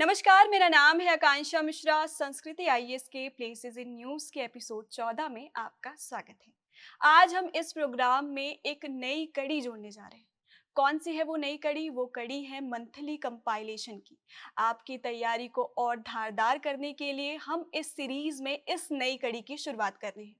नमस्कार, मेरा नाम है आकांक्षा मिश्रा। संस्कृति आईएएस के प्लेसेस इन न्यूज़ के एपिसोड 14 में आपका स्वागत है। आज हम इस प्रोग्राम में एक नई कड़ी जोड़ने जा रहे हैं। कौन सी है वो नई कड़ी? वो कड़ी है मंथली कंपाइलेशन की। आपकी तैयारी को और धारदार करने के लिए हम इस सीरीज में इस नई कड़ी की शुरुआत कर रहे हैं।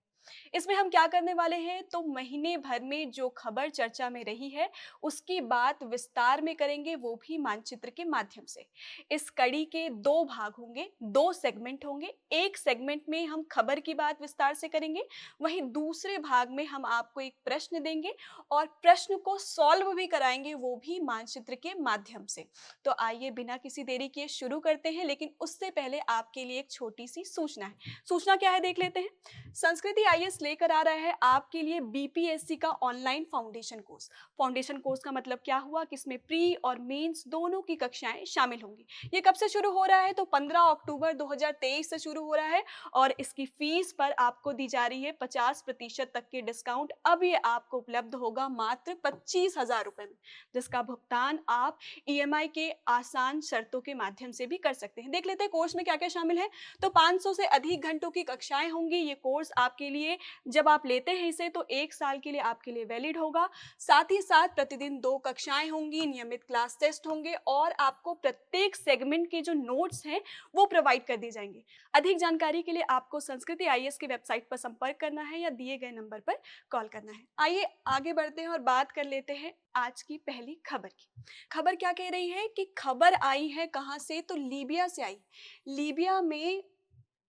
इसमें हम क्या करने वाले हैं, तो महीने भर में जो खबर चर्चा में रही है उसकी बात विस्तार में करेंगे, वो भी मानचित्र के माध्यम से। इस कड़ी के दो भाग होंगे, दो सेगमेंट होंगे। एक सेगमेंट में हम खबर की बात विस्तार से करेंगे, वहीं दूसरे भाग में हम आपको एक प्रश्न देंगे और प्रश्न को सॉल्व भी कराएंगे, वो भी मानचित्र के माध्यम से। तो आइए बिना किसी देरी किए शुरू करते हैं, लेकिन उससे पहले आपके लिए एक छोटी सी सूचना है। सूचना क्या है, देख लेते हैं। संस्कृति आईएएस लेकर आ रहा है आपके लिए बीपीएससी का online foundation course. Foundation course का मतलब क्या हुआ कि इसमें प्री और मेंस दोनों की कक्षाएं शामिल होंगी। ये कब से शुरू हो रहा है, तो 15 अक्टूबर 2023 से शुरू हो रहा है और इसकी फीस पर आपको दी जा रही है 50% तक की डिस्काउंट। अब ये आपको उपलब्ध होगा मात्र 25,000 रुपए में, जिसका भुगतान आप ईएमआई के आसान शर्तों के माध्यम से भी कर सकते हैं। देख लेते हैं कोर्स में क्या क्या शामिल है। तो 500 से अधिक घंटों की कक्षाएं होंगी। ये कोर्स आपके लिए, जब आप लेते हैं इसे, तो 1 साल के लिए आपके लिए वैलिड होगा। साथ ही साथ प्रतिदिन 2 कक्षाएं होंगी, नियमित क्लास टेस्ट होंगे और आपको प्रत्येक सेगमेंट के जो नोट्स हैं वो प्रोवाइड कर दिए जाएंगे। अधिक जानकारी के लिए आपको संस्कृति आईएएस की वेबसाइट पर संपर्क करना है या दिए गए नंबर पर कॉल करना है। आइए आगे बढ़ते हैं और बात कर लेते हैं आज की पहली खबर की। खबर क्या कह रही है कि खबर आई है कहां से, तो लीबिया से आई। लीबिया में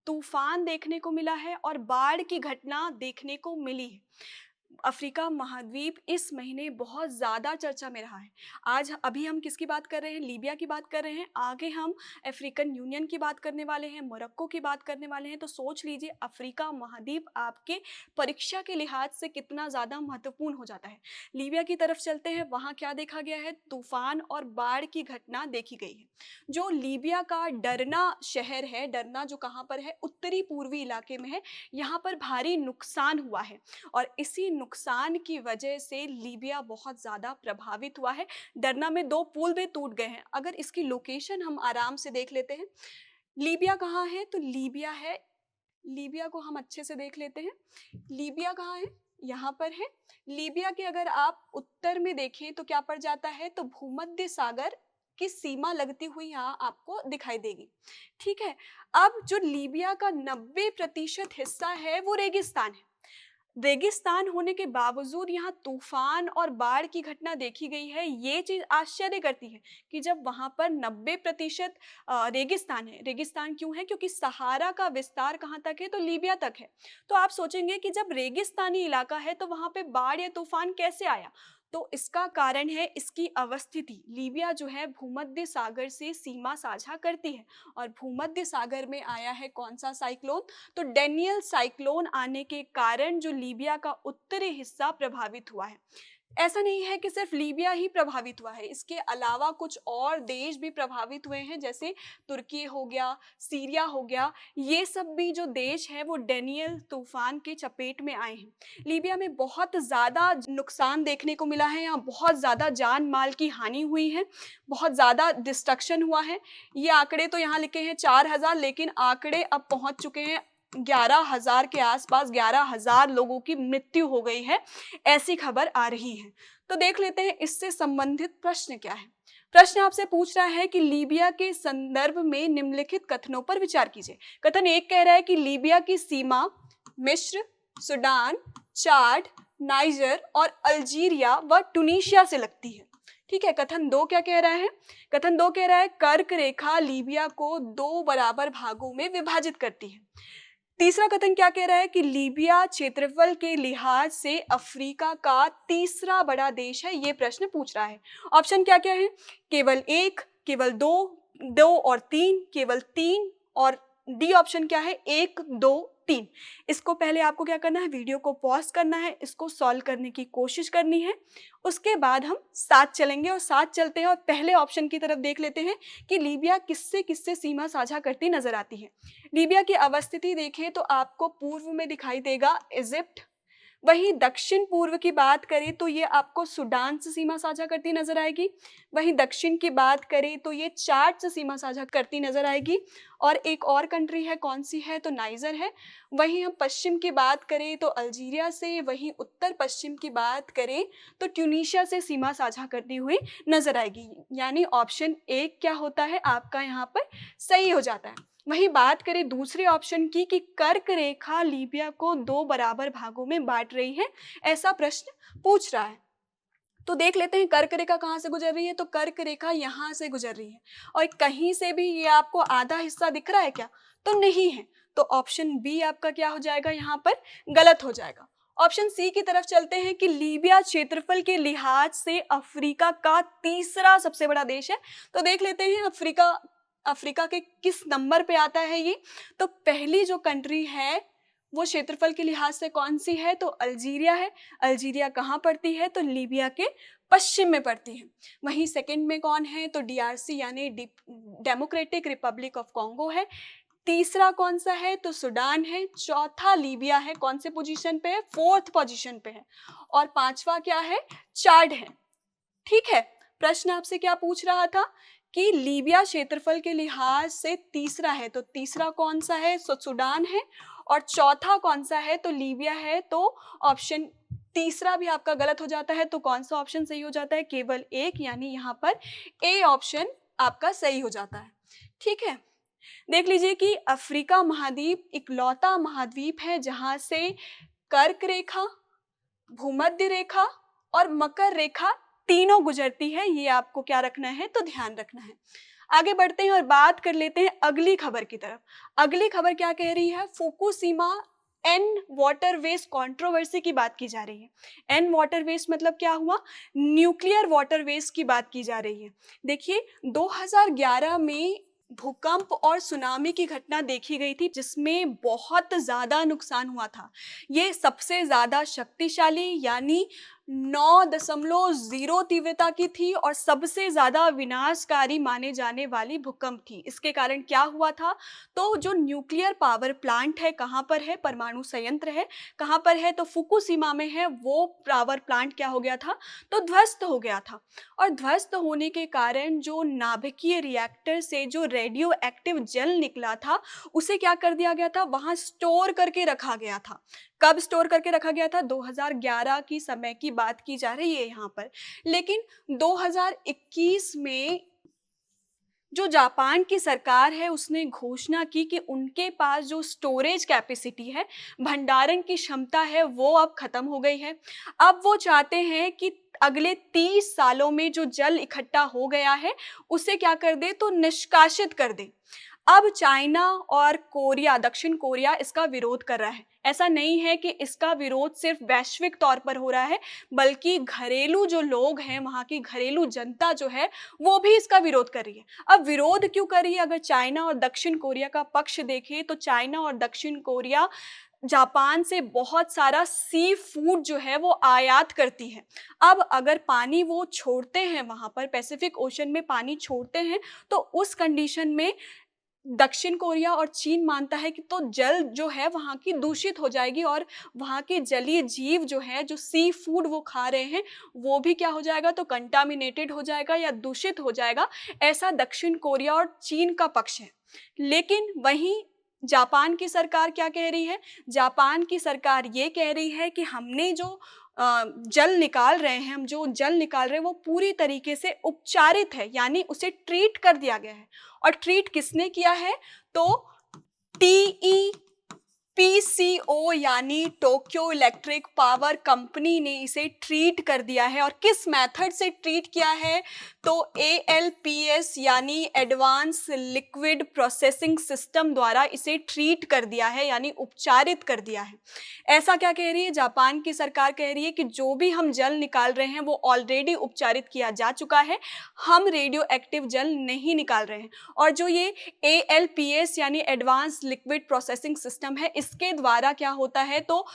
तूफान देखने को मिला है और बाढ़ की घटना देखने को मिली है। अफ्रीका महाद्वीप इस महीने बहुत ज़्यादा चर्चा में रहा है। आज अभी हम किसकी बात कर रहे हैं? लीबिया की बात कर रहे हैं। आगे हम अफ्रीकन यूनियन की बात करने वाले हैं, मोरक्को की बात करने वाले हैं। तो सोच लीजिए अफ्रीका महाद्वीप आपके परीक्षा के लिहाज से कितना ज़्यादा महत्वपूर्ण हो जाता है। लीबिया की तरफ चलते हैं, वहाँ क्या देखा गया है? तूफान और बाढ़ की घटना देखी गई है। जो लीबिया का डरना शहर है, डरना जो कहाँ पर है, उत्तरी पूर्वी इलाके में है, यहाँ पर भारी नुकसान हुआ है और इसी नुकसान की वजह से लीबिया बहुत ज़्यादा प्रभावित हुआ है। डरना में 2 पुल भी टूट गए हैं। अगर इसकी लोकेशन हम आराम से देख लेते हैं, लीबिया कहाँ है, तो लीबिया है, लीबिया को हम अच्छे से देख लेते हैं। लीबिया कहाँ है? यहाँ पर है। लीबिया के अगर आप उत्तर में देखें तो क्या पड़ जाता है, तो भूमध्य सागर की सीमा लगती हुई यहाँ आपको दिखाई देगी। ठीक है। अब जो लीबिया का 90% हिस्सा है वो रेगिस्तान है। रेगिस्तान होने के बावजूद यहाँ तूफान और बाढ़ की घटना देखी गई है। ये चीज आश्चर्य करती है कि जब वहां पर 90% रेगिस्तान है। रेगिस्तान क्यों है? क्योंकि सहारा का विस्तार कहाँ तक है, तो लीबिया तक है। तो आप सोचेंगे कि जब रेगिस्तानी इलाका है तो वहां पे बाढ़ या तूफान कैसे आया? तो इसका कारण है इसकी अवस्थिति। लीबिया जो है भूमध्य सागर से सीमा साझा करती है और भूमध्य सागर में आया है कौन सा साइक्लोन, तो डेनियल साइक्लोन आने के कारण जो लीबिया का उत्तरी हिस्सा प्रभावित हुआ है। ऐसा नहीं है कि सिर्फ लीबिया ही प्रभावित हुआ है, इसके अलावा कुछ और देश भी प्रभावित हुए हैं, जैसे तुर्की हो गया, सीरिया हो गया। ये सब भी जो देश है वो डेनियल तूफान के चपेट में आए हैं। लीबिया में बहुत ज़्यादा नुकसान देखने को मिला है, यहाँ बहुत ज़्यादा जान माल की हानि हुई है, बहुत ज़्यादा डिस्ट्रक्शन हुआ है। ये आंकड़े तो यहाँ लिखे हैं 4,000, लेकिन आंकड़े अब पहुँच चुके हैं 11,000 के आसपास। 11,000 लोगों की मृत्यु हो गई है, ऐसी खबर आ रही है। तो देख लेते हैं इससे संबंधित प्रश्न क्या है। प्रश्न आपसे पूछ रहा है कि लीबिया के संदर्भ में निम्नलिखित कथनों पर विचार कीजिए। कथन 1 कह रहा है कि लीबिया की सीमा मिस्र, सूडान, चाड, नाइजर और अल्जीरिया व टूनीशिया से लगती है। ठीक है। कथन 2 क्या कह रहा है? कथन 2 कह रहा है कर्क रेखा लीबिया को 2 बराबर भागों में विभाजित करती है। तीसरा कथन क्या कह रहा है कि लीबिया क्षेत्रफल के लिहाज से अफ्रीका का तीसरा बड़ा देश है। ये प्रश्न पूछ रहा है। ऑप्शन क्या क्या है? केवल 1, केवल 2, 2 और 3, केवल 3 और डी ऑप्शन क्या है? 1, 2, 3। इसको पहले आपको क्या करना है, वीडियो को पॉज करना है, इसको सॉल्व करने की कोशिश करनी है। उसके बाद हम साथ चलेंगे और साथ चलते हैं और पहले ऑप्शन की तरफ देख लेते हैं कि लीबिया किससे किससे सीमा साझा करती नजर आती है। लीबिया की अवस्थिति देखें तो आपको पूर्व में दिखाई देगा इजिप्ट, वहीं दक्षिण पूर्व की बात करें तो ये आपको सूडान से सीमा साझा करती नजर आएगी। वहीं दक्षिण की बात करें तो ये चाड से सीमा साझा करती नजर आएगी। और एक और कंट्री है, कौन सी है, तो नाइजर है। वहीं हम पश्चिम की बात करें तो अल्जीरिया से, वहीं उत्तर पश्चिम की बात करें तो ट्यूनीशिया से सीमा साझा करती हुई नजर आएगी। यानी ऑप्शन एक क्या होता है आपका यहाँ पर सही हो जाता है। वहीं बात करें दूसरे ऑप्शन की कि कर्क रेखा लीबिया को 2 बराबर भागों में बांट रही है, ऐसा प्रश्न पूछ रहा है। तो देख लेते हैं कर्क रेखा कहाँ से गुजर रही है। तो कर्क रेखा यहाँ से गुजर रही है। और कहीं से भी ये आपको आधा हिस्सा दिख रहा है क्या, तो नहीं है। तो ऑप्शन बी आपका क्या हो जाएगा, यहाँ पर गलत हो जाएगा। ऑप्शन सी की तरफ चलते हैं कि लीबिया क्षेत्रफल के लिहाज से अफ्रीका का तीसरा सबसे बड़ा देश है। तो देख लेते हैं अफ्रीका के किस नंबर पे आता है ये। तो पहली जो कंट्री है वो क्षेत्रफल के लिहाज से कौन सी है, तो अल्जीरिया है। अल्जीरिया कहाँ पड़ती है, तो लीबिया के पश्चिम में पड़ती है। वहीं सेकंड में कौन है, तो डीआरसी यानी डेमोक्रेटिक रिपब्लिक ऑफ कॉन्गो है। तीसरा कौन सा है, तो सूडान है। चौथा लीबिया है, कौन से पोजीशन पे है, 4th पोजीशन पे है। और पांचवा क्या है, चाड है। ठीक है, प्रश्न आपसे क्या पूछ रहा था कि लीबिया क्षेत्रफल के लिहाज से तीसरा है, तो तीसरा कौन सा है, सूडान है। और चौथा कौन सा है, तो लीबिया है। तो ऑप्शन तीसरा भी आपका गलत हो जाता है। तो कौन सा ऑप्शन सही हो जाता है, केवल एक, यानी यहाँ पर ए ऑप्शन आपका सही हो जाता है। ठीक है, देख लीजिए कि अफ्रीका महाद्वीप इकलौता महाद्वीप है जहां से कर्क रेखा, भूमध्य रेखा और मकर रेखा तीनों गुजरती है। ये आपको क्या रखना है, तो ध्यान रखना है। आगे बढ़ते हैं और बात कर लेते हैं अगली खबर की तरफ। अगली खबर क्या कह रही है, फुकुशिमा एन वाटरवेज कंट्रोवर्सी की बात की जा रही है। एन वाटरवेज मतलब क्या हुआ, न्यूक्लियर वाटरवेज की बात की जा रही है। देखिए 2011 में भूकंप और सुनामी की घटना देखी गई थी जिसमें बहुत ज्यादा नुकसान हुआ था। ये सबसे ज्यादा शक्तिशाली यानी 9.0 तीव्रता की थी और सबसे ज्यादा विनाशकारी माने जाने वाली भूकंप थी। इसके कारण क्या हुआ था, तो जो न्यूक्लियर पावर प्लांट है, कहाँ पर है, परमाणु संयंत्र है, कहाँ पर है, तो फुकुशिमा में है। वो पावर प्लांट क्या हो गया था, तो ध्वस्त हो गया था। और ध्वस्त होने के कारण जो नाभिकीय रिएक्टर से जो रेडियो एक्टिव जल निकला था उसे क्या कर दिया गया था, वहां स्टोर करके रखा गया था। कब स्टोर करके रखा गया था, 2011 की समय की बात की जा रही है यहाँ पर। लेकिन 2021 में जो जापान की सरकार है उसने घोषणा की कि उनके पास जो स्टोरेज कैपेसिटी है, भंडारण की क्षमता है, वो अब खत्म हो गई है। अब वो चाहते हैं कि अगले 30 सालों में जो जल इकट्ठा हो गया है उसे क्या कर दे, तो निष्कासित कर दे। अब चाइना और कोरिया, दक्षिण कोरिया इसका विरोध कर रहा है। ऐसा नहीं है कि इसका विरोध सिर्फ वैश्विक तौर पर हो रहा है, बल्कि घरेलू जो लोग हैं, वहाँ की घरेलू जनता जो है वो भी इसका विरोध कर रही है। अब विरोध क्यों कर रही है, अगर चाइना और दक्षिण कोरिया का पक्ष देखें तो चाइना और दक्षिण कोरिया जापान से बहुत सारा सी फूड जो है वो आयात करती है। अब अगर पानी वो छोड़ते हैं, वहाँ पर पैसिफिक ओशन में पानी छोड़ते हैं, तो उस कंडीशन में दक्षिण कोरिया और चीन मानता है कि तो जल जो है वहाँ की दूषित हो जाएगी और वहाँ के जलीय जीव जो है, जो सी फूड वो खा रहे हैं, वो भी क्या हो जाएगा, तो कंटामिनेटेड हो जाएगा या दूषित हो जाएगा। ऐसा दक्षिण कोरिया और चीन का पक्ष है। लेकिन वहीं जापान की सरकार क्या कह रही है, जापान की सरकार ये कह रही है कि हमने जो जल निकाल रहे हैं, हम जो जल निकाल रहे हैं वो पूरी तरीके से उपचारित है, यानी उसे ट्रीट कर दिया गया है। और ट्रीट किसने किया है, तो TEPCO यानी टोक्यो इलेक्ट्रिक पावर कंपनी ने इसे ट्रीट कर दिया है। और किस मेथड से ट्रीट किया है, तो ALPS यानी एडवांस लिक्विड प्रोसेसिंग सिस्टम द्वारा इसे ट्रीट कर दिया है, यानी उपचारित कर दिया है। ऐसा क्या कह रही है, जापान की सरकार कह रही है कि जो भी हम जल निकाल रहे हैं वो ऑलरेडी उपचारित किया जा चुका है, हम रेडियो एक्टिव जल नहीं निकाल रहे हैं। और जो ये ALPS यानी एडवांस लिक्विड प्रोसेसिंग सिस्टम है, इसके द्वारा क्या होता है, तो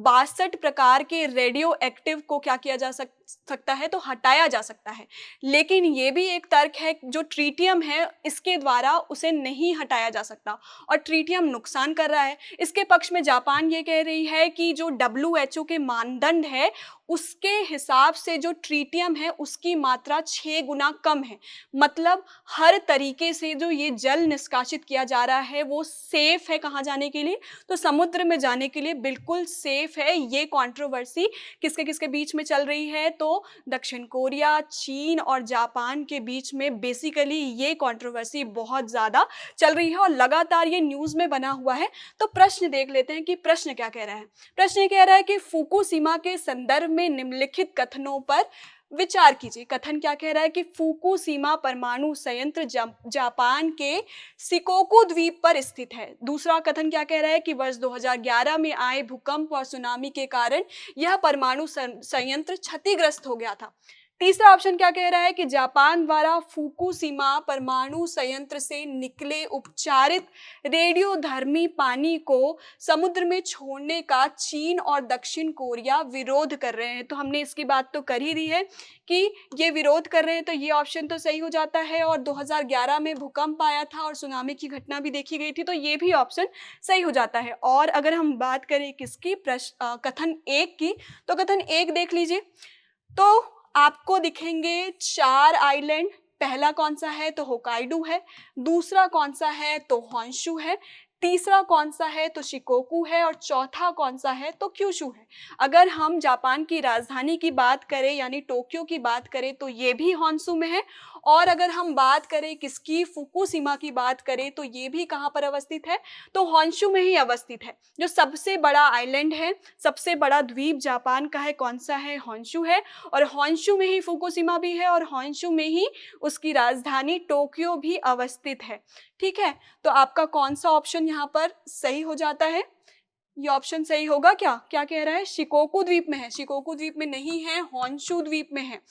62 प्रकार के रेडियो एक्टिव को क्या किया जा सकता है, तो हटाया जा सकता है। लेकिन ये भी एक तर्क है, जो ट्रीटियम है इसके द्वारा उसे नहीं हटाया जा सकता और ट्रीटियम नुकसान कर रहा है। इसके पक्ष में जापान ये कह रही है कि जो WHO के मानदंड है उसके हिसाब से जो ट्रीटियम है उसकी मात्रा 6 गुना कम है। मतलब हर तरीके से जो ये जल निष्कासित किया जा रहा है वो सेफ है। कहाँ जाने के लिए? तो समुद्र में जाने के लिए बिल्कुल सेफ है। ये कंट्रोवर्सी किसके किसके बीच में चल रही है? तो दक्षिण कोरिया, चीन और जापान के बीच में बेसिकली ये कंट्रोवर्सी बहुत ज़्यादा चल रही है और लगातार ये न्यूज़ में बना हुआ है। तो प्रश्न देख लेते हैं कि प्रश्न क्या कह रहा है। प्रश्न ये कह रहा है कि फुकुशिमा के संदर्भ में निम्नलिखित कथनों पर विचार कीजिए। कथन क्या कह रहा है कि फुकुशिमा परमाणु संयंत्र जापान के शिकोकु द्वीप पर स्थित है। दूसरा कथन क्या कह रहा है कि वर्ष 2011 में आए भूकंप और सुनामी के कारण यह परमाणु संयंत्र क्षतिग्रस्त हो गया था। तीसरा ऑप्शन क्या कह रहा है कि जापान द्वारा फुकुशिमा परमाणु संयंत्र से निकले उपचारित रेडियोधर्मी पानी को समुद्र में छोड़ने का चीन और दक्षिण कोरिया विरोध कर रहे हैं। तो हमने इसकी बात तो कर ही दी है कि ये विरोध कर रहे हैं, तो ये ऑप्शन तो सही हो जाता है। और 2011 में भूकंप आया था और सुनामी की घटना भी देखी गई थी, तो ये भी ऑप्शन सही हो जाता है। और अगर हम बात करें किसकी, कथन एक की, तो कथन एक देख लीजिए। तो आपको दिखेंगे 4 आइलैंड। पहला कौन सा है? तो होकाइडो है। दूसरा कौन सा है? तो होंशु है। तीसरा कौन सा है? तो शिकोकू है। और चौथा कौन सा है? तो क्यूशू है। अगर हम जापान की राजधानी की बात करें यानी टोक्यो की बात करें तो ये भी होंशु में है। और अगर हम बात करें किसकी, फुकुशिमा की बात करें, तो ये भी कहाँ पर अवस्थित है? तो होंशु में ही अवस्थित है। जो सबसे बड़ा आइलैंड है, सबसे बड़ा द्वीप जापान का है, कौन सा है? होंशु है। और होंशु में ही फुकुशिमा भी है और होंशु में ही उसकी राजधानी टोक्यो भी अवस्थित है। ठीक है, तो आपका कौन सा ऑप्शन यहाँ पर सही हो जाता है? ये ऑप्शन सही होगा क्या? क्या कह रहा है? शिकोकू द्वीप में है। शिकोकू द्वीप में नहीं है, होंशु द्वीप में है।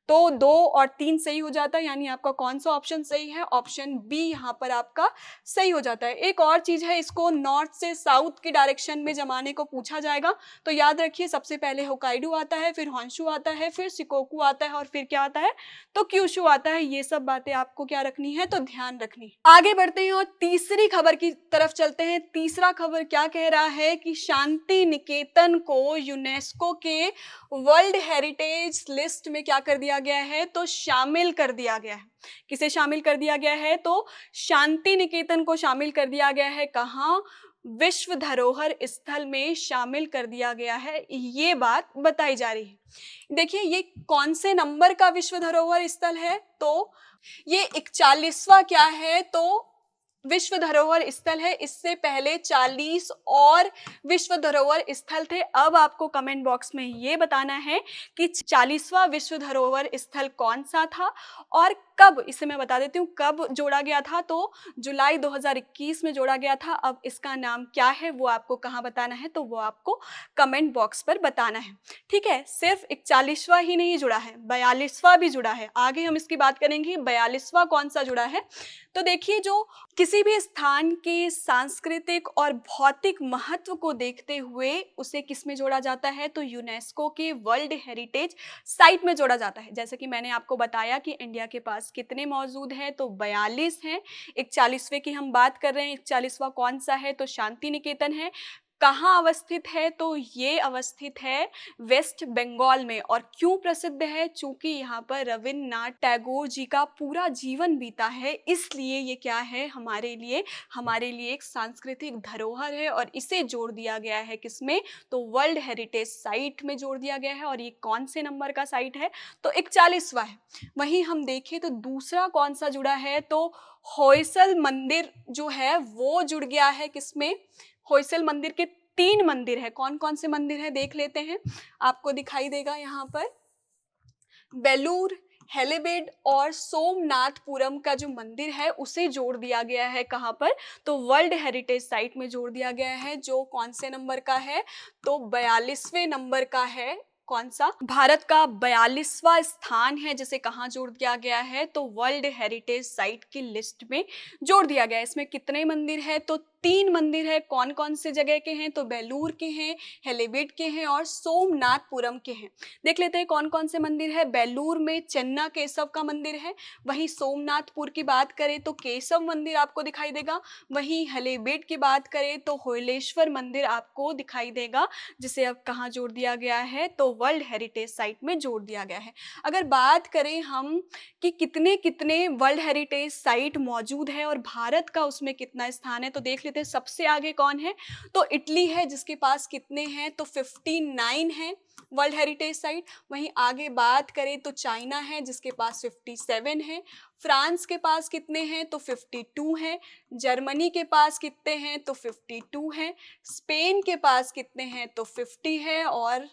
तो 2 और 3 सही हो जाता है, यानी आपका कौन सा ऑप्शन सही है? ऑप्शन बी यहाँ पर आपका सही हो जाता है। एक और चीज है, इसको नॉर्थ से साउथ की डायरेक्शन में जमाने को पूछा जाएगा, तो याद रखिए सबसे पहले होकाइडो आता है, फिर होंशु आता है, फिर शिकोकू आता है और फिर क्या आता है? तो क्यूशू आता है। ये सब बातें आपको क्या रखनी है? तो ध्यान रखनी है। आगे बढ़ते हैं और तीसरी खबर की तरफ चलते हैं। तीसरा खबर क्या कह रहा है कि शांति निकेतन को यूनेस्को के वर्ल्ड हेरिटेज लिस्ट में क्या कर दिया गया है? तो शामिल कर दिया गया है। किसे शामिल कर दिया गया है? तो शांति निकेतन को शामिल कर दिया गया है। कहाँ? विश्व धरोहर स्थल में शामिल कर दिया गया है, ये बात बताई जा रही है। देखिए ये कौन से नंबर का विश्व धरोहर स्थल है? तो ये 41वां क्या है? तो विश्व धरोहर स्थल है। इससे पहले 40 और विश्व धरोहर स्थल थे। अब आपको कमेंट बॉक्स में ये बताना है कि 40वां विश्व धरोहर स्थल कौन सा था और कब, इसे मैं बता देती हूँ कब जोड़ा गया था। तो जुलाई 2021 में जोड़ा गया था। अब इसका नाम क्या है वो आपको कहाँ बताना है? तो वो आपको कमेंट बॉक्स पर बताना है। ठीक है, सिर्फ 41वां ही नहीं जुड़ा है, 42वां भी जुड़ा है। आगे हम इसकी बात करेंगे 42वां कौन सा जुड़ा है। तो देखिए जो किसी भी स्थान के सांस्कृतिक और भौतिक महत्व को देखते हुए उसे किस में जोड़ा जाता है? तो यूनेस्को के वर्ल्ड हेरिटेज साइट में जोड़ा जाता है। जैसे कि मैंने आपको बताया कि इंडिया के पास कितने मौजूद हैं, तो 42 हैं। 41वें की हम बात कर रहे हैं। 41वां कौन सा है? तो शांति निकेतन है। कहाँ अवस्थित है? तो ये अवस्थित है वेस्ट बंगाल में। और क्यों प्रसिद्ध है? चूंकि यहाँ पर रविन्द्रनाथ टैगोर जी का पूरा जीवन बीता है, इसलिए ये क्या है हमारे लिए एक सांस्कृतिक धरोहर है और इसे जोड़ दिया गया है किसमें? तो वर्ल्ड हेरिटेज साइट में जोड़ दिया गया है। और ये कौन से नंबर का साइट है? तो 41वां है। वहीं हम देखें तो दूसरा कौन सा जुड़ा है? तो होयसल मंदिर जो है वो जुड़ गया है किसमें? होयसल मंदिर के 3 मंदिर है। कौन कौन से मंदिर है देख लेते हैं। आपको दिखाई देगा यहाँ पर बेलूर, हेलिबेड और सोमनाथपुरम का जो मंदिर है उसे जोड़ दिया गया है। कहाँ पर? तो वर्ल्ड हेरिटेज साइट में जोड़ दिया गया है, जो कौन से नंबर का है? तो 42वें नंबर का है। कौन सा? भारत का 42वां स्थान है जिसे कहाँ जोड़ दिया गया है? तो वर्ल्ड हेरिटेज साइट की लिस्ट में जोड़ दिया गया है। इसमें कितने मंदिर है? तो 3 मंदिर है, कौन कौन से जगह के हैं, तो बेलूर के हैं, हेलेबिड के हैं और सोमनाथपुरम के हैं। देख लेते हैं कौन कौन से मंदिर है। बेलूर में चन्ना केशव का मंदिर है। वहीं सोमनाथपुर की बात करें तो केशव मंदिर आपको दिखाई देगा। वहीं हलेबीड की बात करें तो होयलेश्वर मंदिर आपको दिखाई देगा, जिसे अब कहाँ जोड़ दिया गया है, तो वर्ल्ड हेरिटेज साइट में जोड़ दिया गया है। अगर बात करें हम कि कितने कितने वर्ल्ड हेरिटेज साइट मौजूद है और भारत का उसमें कितना स्थान है, तो देख लेते हैं सबसे आगे कौन है, तो इटली है, जिसके पास कितने हैं, तो 59 है वर्ल्ड हेरिटेज साइट। वहीं आगे बात करें तो चाइना है, जिसके पास 57 है। फ्रांस के पास कितने हैं, तो 52 हैं। जर्मनी के पास कितने हैं, तो 52 हैं। स्पेन के पास कितने हैं, तो 50 है। और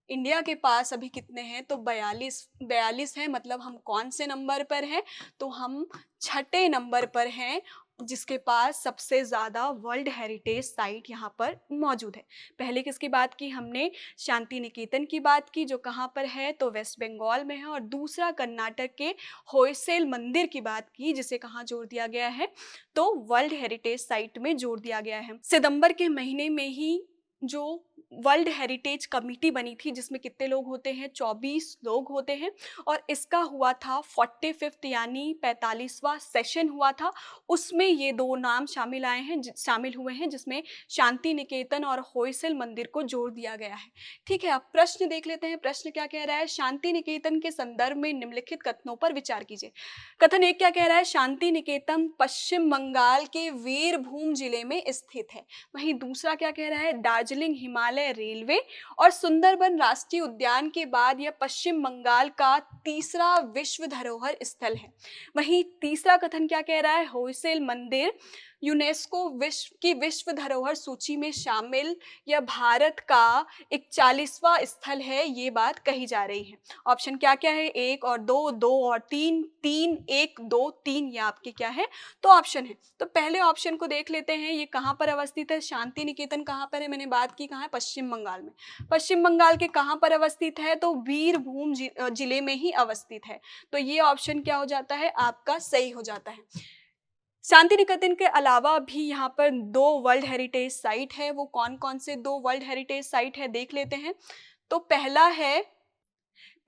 इंडिया के पास अभी कितने हैं, तो 42 है। मतलब हम कौन से नंबर पर हैं, तो हम छठे नंबर पर हैं, जिसके पास सबसे ज़्यादा वर्ल्ड हेरिटेज साइट यहाँ पर मौजूद है। पहले किसकी बात की हमने, शांति निकेतन की बात की, जो कहाँ पर है, तो वेस्ट बंगाल में है। और दूसरा कर्नाटक के होयसेल मंदिर की बात की, जिसे कहाँ जोड़ दिया गया है, तो वर्ल्ड हेरिटेज साइट में जोड़ दिया गया है। सितंबर के महीने में ही जो वर्ल्ड हेरिटेज कमेटी बनी थी, जिसमें कितने लोग होते हैं, 24 लोग होते हैं। और इसका हुआ था 45th यानी 45वां सेशन हुआ था। उसमें ये दो नाम शामिल हुए हैं, जिसमें शांति निकेतन और होयसल मंदिर को जोड़ दिया गया है। ठीक है, अब प्रश्न देख लेते हैं। प्रश्न क्या कह रहा है, शांति निकेतन के संदर्भ में निम्नलिखित कथनों पर विचार कीजिए। कथन एक क्या कह रहा है, शांति निकेतन पश्चिम बंगाल के वीरभूम जिले में स्थित है। वहीं दूसरा क्या कह रहा है, दार्जिलिंग हिमालय रेलवे और सुंदरबन राष्ट्रीय उद्यान के बाद यह पश्चिम बंगाल का तीसरा विश्व धरोहर स्थल है। वहीं तीसरा कथन क्या कह रहा है, होयसेल मंदिर यूनेस्को विश्व धरोहर सूची में शामिल यह भारत का 41वां स्थल है, ये बात कही जा रही है। ऑप्शन क्या क्या है, 1 और 2, 2 और 3, 3, 1, 2, 3, ये आपके क्या है, तो ऑप्शन है। तो पहले ऑप्शन को देख लेते हैं, ये कहाँ पर अवस्थित है, शांति निकेतन कहाँ पर है, मैंने बात की कहाँ है, पश्चिम बंगाल में। पश्चिम बंगाल के कहाँ पर अवस्थित है, तो वीरभूम जिले में ही अवस्थित है। तो ये ऑप्शन क्या हो जाता है, आपका सही हो जाता है। शांति निकेतन के अलावा भी यहाँ पर 2 वर्ल्ड हेरिटेज साइट है। वो कौन कौन से 2 वर्ल्ड हेरिटेज साइट है, देख लेते हैं। तो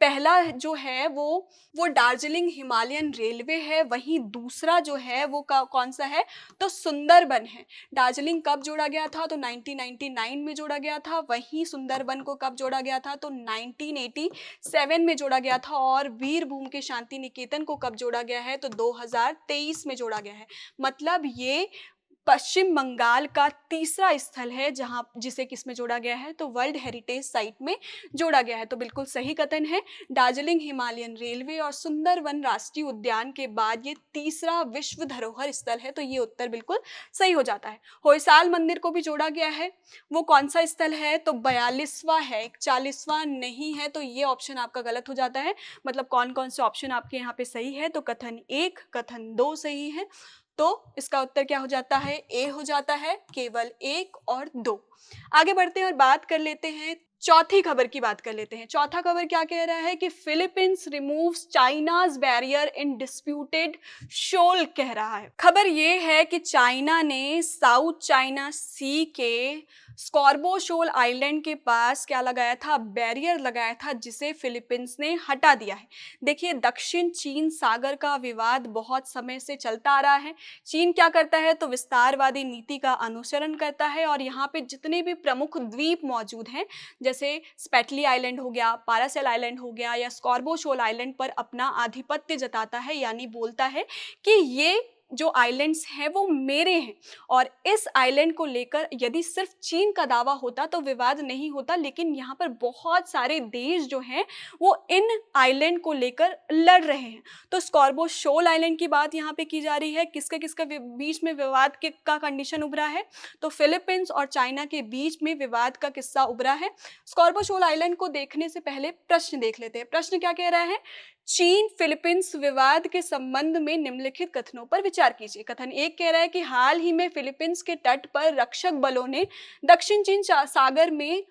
पहला जो है वो दार्जिलिंग हिमालयन रेलवे है। वहीं दूसरा जो है वो कौन सा है, तो सुंदरबन है। दार्जिलिंग कब जोड़ा गया था, तो 1999 में जोड़ा गया था। वहीं सुंदरबन को कब जोड़ा गया था, तो 1987 में जोड़ा गया था। और वीरभूम के शांति निकेतन को कब जोड़ा गया है, तो 2023 में जोड़ा गया है। मतलब ये पश्चिम बंगाल का तीसरा स्थल है जहां जिसे किसमें जोड़ा गया है, तो वर्ल्ड हेरिटेज साइट में जोड़ा गया है। तो बिल्कुल सही कथन है, दार्जिलिंग हिमालयन रेलवे और सुंदरवन राष्ट्रीय उद्यान के बाद ये तीसरा विश्व धरोहर स्थल है। तो ये उत्तर बिल्कुल सही हो जाता है। होयसाल मंदिर को भी जोड़ा गया है। वो कौन सा स्थल है, तो 42वां है, 41वां नहीं है। तो ये ऑप्शन आपका गलत हो जाता है। मतलब कौन कौन से ऑप्शन आपके यहाँ पे सही है, तो कथन 1, कथन 2 सही है। तो इसका उत्तर क्या हो जाता है, ए हो जाता है, केवल 1 और 2। आगे बढ़ते हैं और बात कर लेते हैं, चौथी खबर की बात कर लेते हैं। चौथा खबर क्या कह रहा है कि Philippines removes China's barrier in disputed shoal कह रहा है। खबर ये है कि चाइना ने साउथ चाइना सी के स्कॉर्बो शोल आइलैंड के पास क्या लगाया था, बैरियर लगाया था, जिसे फिलीपींस ने हटा दिया है। देखिए, दक्षिण चीन सागर का विवाद बहुत समय से चलता आ रहा है। चीन क्या करता है, तो विस्तारवादी नीति का अनुसरण करता है और यहाँ पे जितने भी प्रमुख द्वीप मौजूद हैं, जैसे स्पेटली आइलैंड हो गया, पारासेल आइलैंड हो गया या स्कॉर्बो शोल आइलैंड पर अपना आधिपत्य जताता है, यानी बोलता है कि ये जो आइलैंड्स हैं वो मेरे हैं। और इस आइलैंड को लेकर यदि सिर्फ चीन का दावा होता तो विवाद नहीं होता, लेकिन यहाँ पर बहुत सारे देश जो हैं वो इन आइलैंड को लेकर लड़ रहे हैं। तो स्कॉर्बो शोल आइलैंड की बात यहाँ पे की जा रही है। किसके बीच में विवाद का कंडीशन उभरा है, तो फिलीपींस और चाइना के बीच में विवाद का किस्सा उभरा है। स्कॉर्बो शोल आइलैंड को देखने से पहले प्रश्न देख लेते हैं। प्रश्न क्या कह रहा है, चीन फिलीपींस विवाद के संबंध में निम्नलिखित कथनों पर विचार कीजिए। कथन 1 कह रहा है कि हाल ही में फिलीपींस के तट पर रक्षक बलों ने दक्षिण चीन सागर में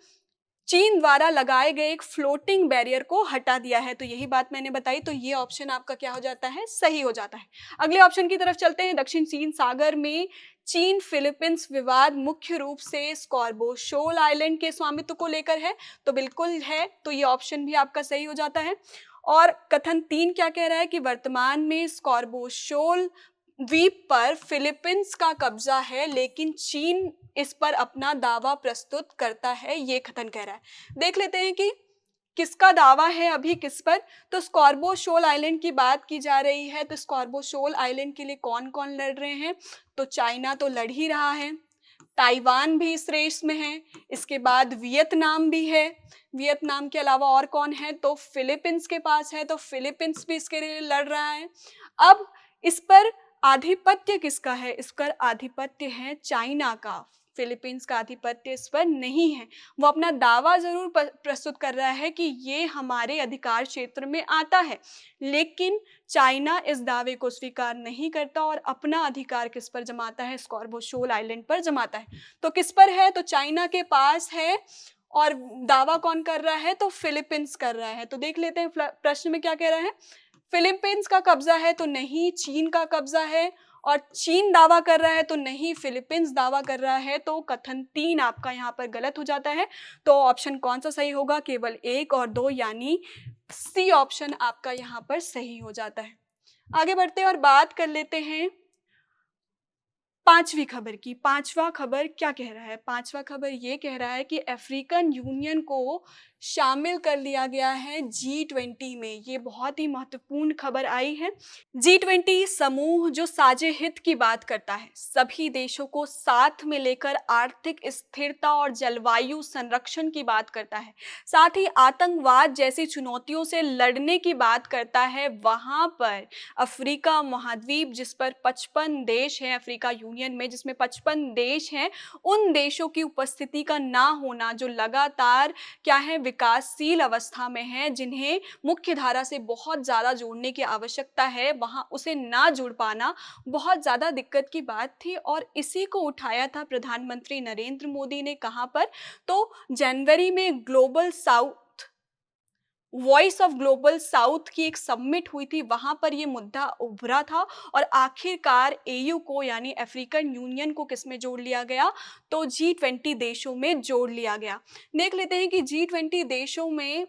चीन द्वारा लगाए गए एक फ्लोटिंग बैरियर को हटा दिया है। तो यही बात मैंने बताई, तो ये ऑप्शन आपका क्या हो जाता है, सही हो जाता है। अगले ऑप्शन की तरफ चलते हैं। दक्षिण चीन सागर में चीन फिलीपींस विवाद मुख्य रूप से स्कॉर्बो शोल आइलैंड के स्वामित्व को लेकर है। तो बिल्कुल है, तो ये ऑप्शन भी आपका सही हो जाता है। और कथन 3 क्या कह रहा है कि वर्तमान में स्कॉर्बो शोल द्वीप पर फिलीपींस का कब्जा है, लेकिन चीन इस पर अपना दावा प्रस्तुत करता है, ये कथन कह रहा है। देख लेते हैं कि किसका दावा है अभी किस पर। तो स्कॉर्बो शोल आइलैंड की बात की जा रही है। तो स्कॉर्बो शोल आइलैंड के लिए कौन कौन लड़ रहे हैं, तो चाइना तो लड़ ही रहा है, ताइवान भी इस रेस में है, इसके बाद वियतनाम भी है। वियतनाम के अलावा और कौन है, तो फिलीपींस के पास है, तो फिलीपींस भी इसके लिए लड़ रहा है। अब इस पर आधिपत्य किसका है, इस पर आधिपत्य है चाइना का। फिलीपींस का आधिपत्य इस पर नहीं है। वो अपना दावा जरूर प्रस्तुत कर रहा है कि ये हमारे अधिकार क्षेत्र में आता है, लेकिन चाइना इस दावे को स्वीकार नहीं करता और अपना अधिकार किस पर जमाता है, स्कॉर्बो शोल आइलैंड पर जमाता है। तो किस पर है, तो चाइना के पास है। और दावा कौन कर रहा है, तो फिलीपींस कर रहा है। तो देख लेते हैं प्रश्न में क्या कह रहा है। फिलीपींस का कब्जा है, तो नहीं, चीन का कब्जा है। और चीन दावा कर रहा है, तो नहीं, फिलीपींस दावा कर रहा है। तो कथन 3 आपका यहाँ पर गलत हो जाता है। तो ऑप्शन कौन सा सही होगा, केवल 1 और 2, यानी सी ऑप्शन आपका यहाँ पर सही हो जाता है। आगे बढ़ते हैं और बात कर लेते हैं पांचवी खबर की। पांचवा खबर क्या कह रहा है, पांचवा खबर ये कह रहा है कि अफ्रीकन यूनियन को शामिल कर लिया गया है G20 में। ये बहुत ही महत्वपूर्ण खबर आई है। G20 समूह जो साझे हित की बात करता है, सभी देशों को साथ में लेकर आर्थिक स्थिरता और जलवायु संरक्षण की बात करता है, साथ ही आतंकवाद जैसी चुनौतियों से लड़ने की बात करता है। वहां पर अफ्रीका महाद्वीप जिस पर 55 देश हैं, अफ्रीका यूनियन में जिसमें 55 देश हैं, उन देशों की उपस्थिति का ना होना, जो लगातार क्या है, विकासशील अवस्था में है, जिन्हें मुख्य धारा से बहुत ज़्यादा जोड़ने की आवश्यकता है, वहां उसे ना जुड़ पाना बहुत ज़्यादा दिक्कत की बात थी। और इसी को उठाया था प्रधानमंत्री नरेंद्र मोदी ने। कहां पर, तो जनवरी में global south, voice of global south की एक समिट हुई थी, वहां पर यह मुद्दा उभरा था। और आखिरकार एयू को यानी अफ्रीकन यूनियन को किसमें जोड़ लिया गया, तो G20 देशों में जोड़ लिया गया। देख लेते हैं कि G20 देशों में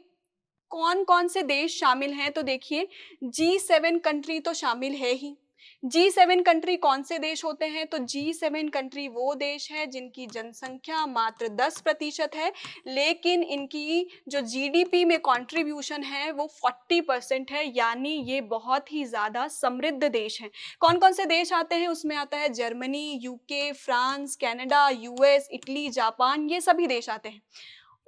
कौन कौन से देश शामिल हैं। तो देखिए, G7 कंट्री तो शामिल है ही। G7 कंट्री कौन से देश होते हैं, तो G7 कंट्री वो देश है जिनकी जनसंख्या मात्र 10% है, लेकिन इनकी जो जीडीपी में कंट्रीब्यूशन है वो 40% है, यानी ये बहुत ही ज़्यादा समृद्ध देश हैं। कौन कौन से देश आते हैं, उसमें आता है Germany, UK, France, Canada, US, Italy, Japan, ये सभी देश आते हैं।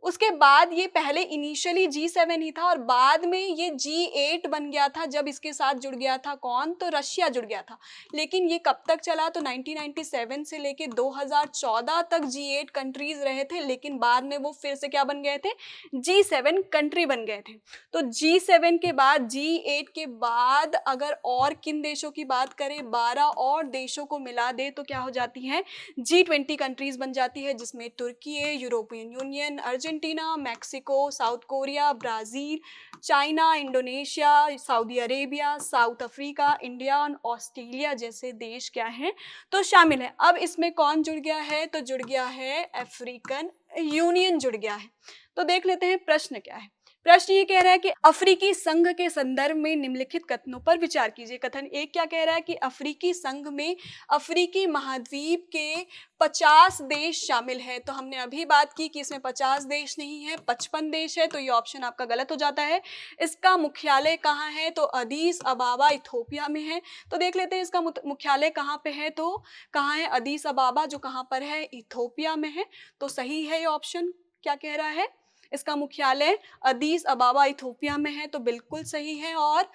उसके बाद ये पहले इनिशियली G7 ही था और बाद में ये G8 बन गया था, जब इसके साथ जुड़ गया था कौन, तो रशिया जुड़ गया था। लेकिन ये कब तक चला, तो 1997 से लेके 2014 तक G8 कंट्रीज रहे थे, लेकिन बाद में वो फिर से क्या बन गए थे, G7 कंट्री बन गए थे। तो G7 के बाद, G8 के बाद अगर और किन देशों की बात करें, 12 और देशों को मिला दे तो क्या हो जाती है, G20 कंट्रीज बन जाती है, जिसमें तुर्की, European Union, Argentina, Mexico, South Korea, Brazil, China, Indonesia, Saudi Arabia, South Africa, India और ऑस्ट्रेलिया जैसे देश क्या हैं, तो शामिल है। अब इसमें कौन जुड़ गया है, तो जुड़ गया है अफ्रीकन यूनियन जुड़ गया है। तो देख लेते हैं प्रश्न क्या है। प्रश्न ये कह रहा है कि अफ्रीकी संघ के संदर्भ में निम्नलिखित कथनों पर विचार कीजिए। कथन 1 क्या कह रहा है कि अफ्रीकी संघ में अफ्रीकी महाद्वीप के 50 देश शामिल है। तो हमने अभी बात की कि इसमें 50 देश नहीं है, 55 देश है, तो ये ऑप्शन आपका गलत हो जाता है। इसका मुख्यालय कहाँ है, तो अदीस अबाबा इथोपिया में है। तो देख लेते हैं इसका मुख्यालय कहाँ पे है, तो कहाँ है, अदीस अबाबा, जो कहाँ पर है, इथोपिया में है। तो सही है ये ऑप्शन, क्या कह रहा है, इसका मुख्यालय अदीस अबाबा इथोपिया में है, तो बिल्कुल सही है। और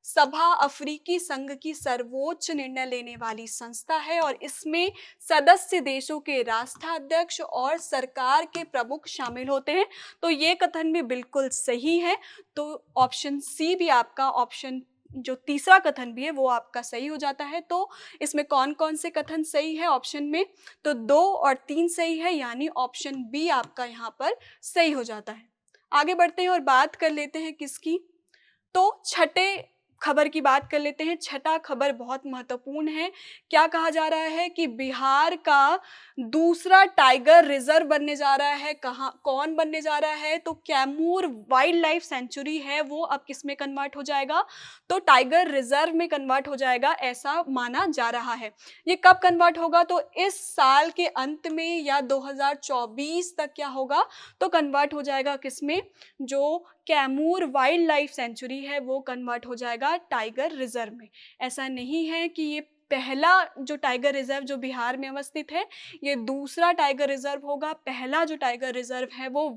सभा अफ्रीकी संघ की सर्वोच्च निर्णय लेने वाली संस्था है और इसमें सदस्य देशों के राष्ट्राध्यक्ष और सरकार के प्रमुख शामिल होते हैं। तो ये कथन भी बिल्कुल सही है। तो ऑप्शन सी भी आपका ऑप्शन जो तीसरा कथन भी है वो आपका सही हो जाता है। तो इसमें कौन कौन से कथन सही है ऑप्शन में, तो 2 और 3 सही है, यानी ऑप्शन बी आपका यहाँ पर सही हो जाता है। आगे बढ़ते हैं और बात कर लेते हैं किसकी, तो छठे खबर की बात कर लेते हैं। छठा खबर बहुत महत्वपूर्ण है। क्या कहा जा रहा है कि बिहार का दूसरा टाइगर रिजर्व बनने जा रहा है। कहाँ, कौन बनने जा रहा है, तो कैमूर वाइल्ड लाइफ सेंचुरी है वो अब किस में कन्वर्ट हो जाएगा, तो टाइगर रिजर्व में कन्वर्ट हो जाएगा, ऐसा माना जा रहा है। ये कब कन्वर्ट होगा, तो इस साल के अंत में या 2024 तक क्या होगा, तो कन्वर्ट हो जाएगा किसमें, जो कैमूर वाइल्ड लाइफ सेंचुरी है वो कन्वर्ट हो जाएगा टाइगर रिजर्व में। ऐसा नहीं है कि ये पहला जो टाइगर रिजर्व जो बिहार में अवस्थित है, ये दूसरा टाइगर रिजर्व होगा। पहला जो टाइगर रिजर्व है वो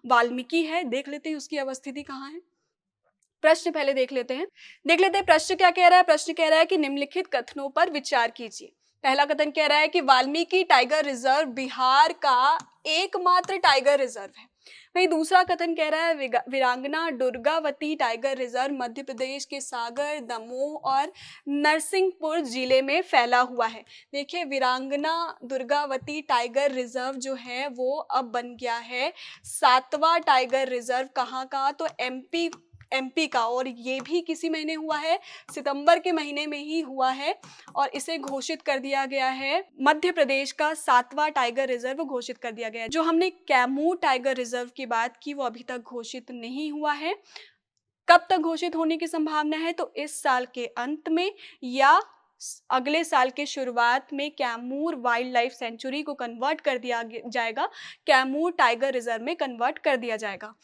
वाल्मीकि है। देख लेते हैं उसकी अवस्थिति कहाँ है। प्रश्न पहले देख लेते हैं। प्रश्न क्या कह रहा है। प्रश्न कह रहा है कि निम्नलिखित कथनों पर विचार कीजिए। पहला कथन कह रहा है कि वाल्मीकि टाइगर रिजर्व बिहार का एकमात्र टाइगर रिजर्व है। वहीं दूसरा कथन कह रहा है वीरांगना दुर्गावती टाइगर रिजर्व मध्य प्रदेश के सागर, दमोह और नरसिंहपुर जिले में फैला हुआ है। देखिए, वीरांगना दुर्गावती टाइगर रिजर्व जो है वो अब बन गया है 7वां टाइगर रिजर्व। कहाँ का, तो एमपी का, और ये भी किसी महीने हुआ है, सितंबर के महीने में ही हुआ है, और इसे घोषित कर दिया गया है मध्य प्रदेश का 7वां टाइगर रिजर्व घोषित कर दिया गया है। जो हमने कैमूर टाइगर रिजर्व की बात की वो अभी तक घोषित नहीं हुआ है। कब तक घोषित होने की संभावना है, तो इस साल के अंत में या अगले साल के शुरुआत में कैमूर वाइल्ड लाइफ सेंचुरी को कन्वर्ट कर दिया जाएगा, कैमूर टाइगर रिजर्व में कन्वर्ट कर दिया जाएगा।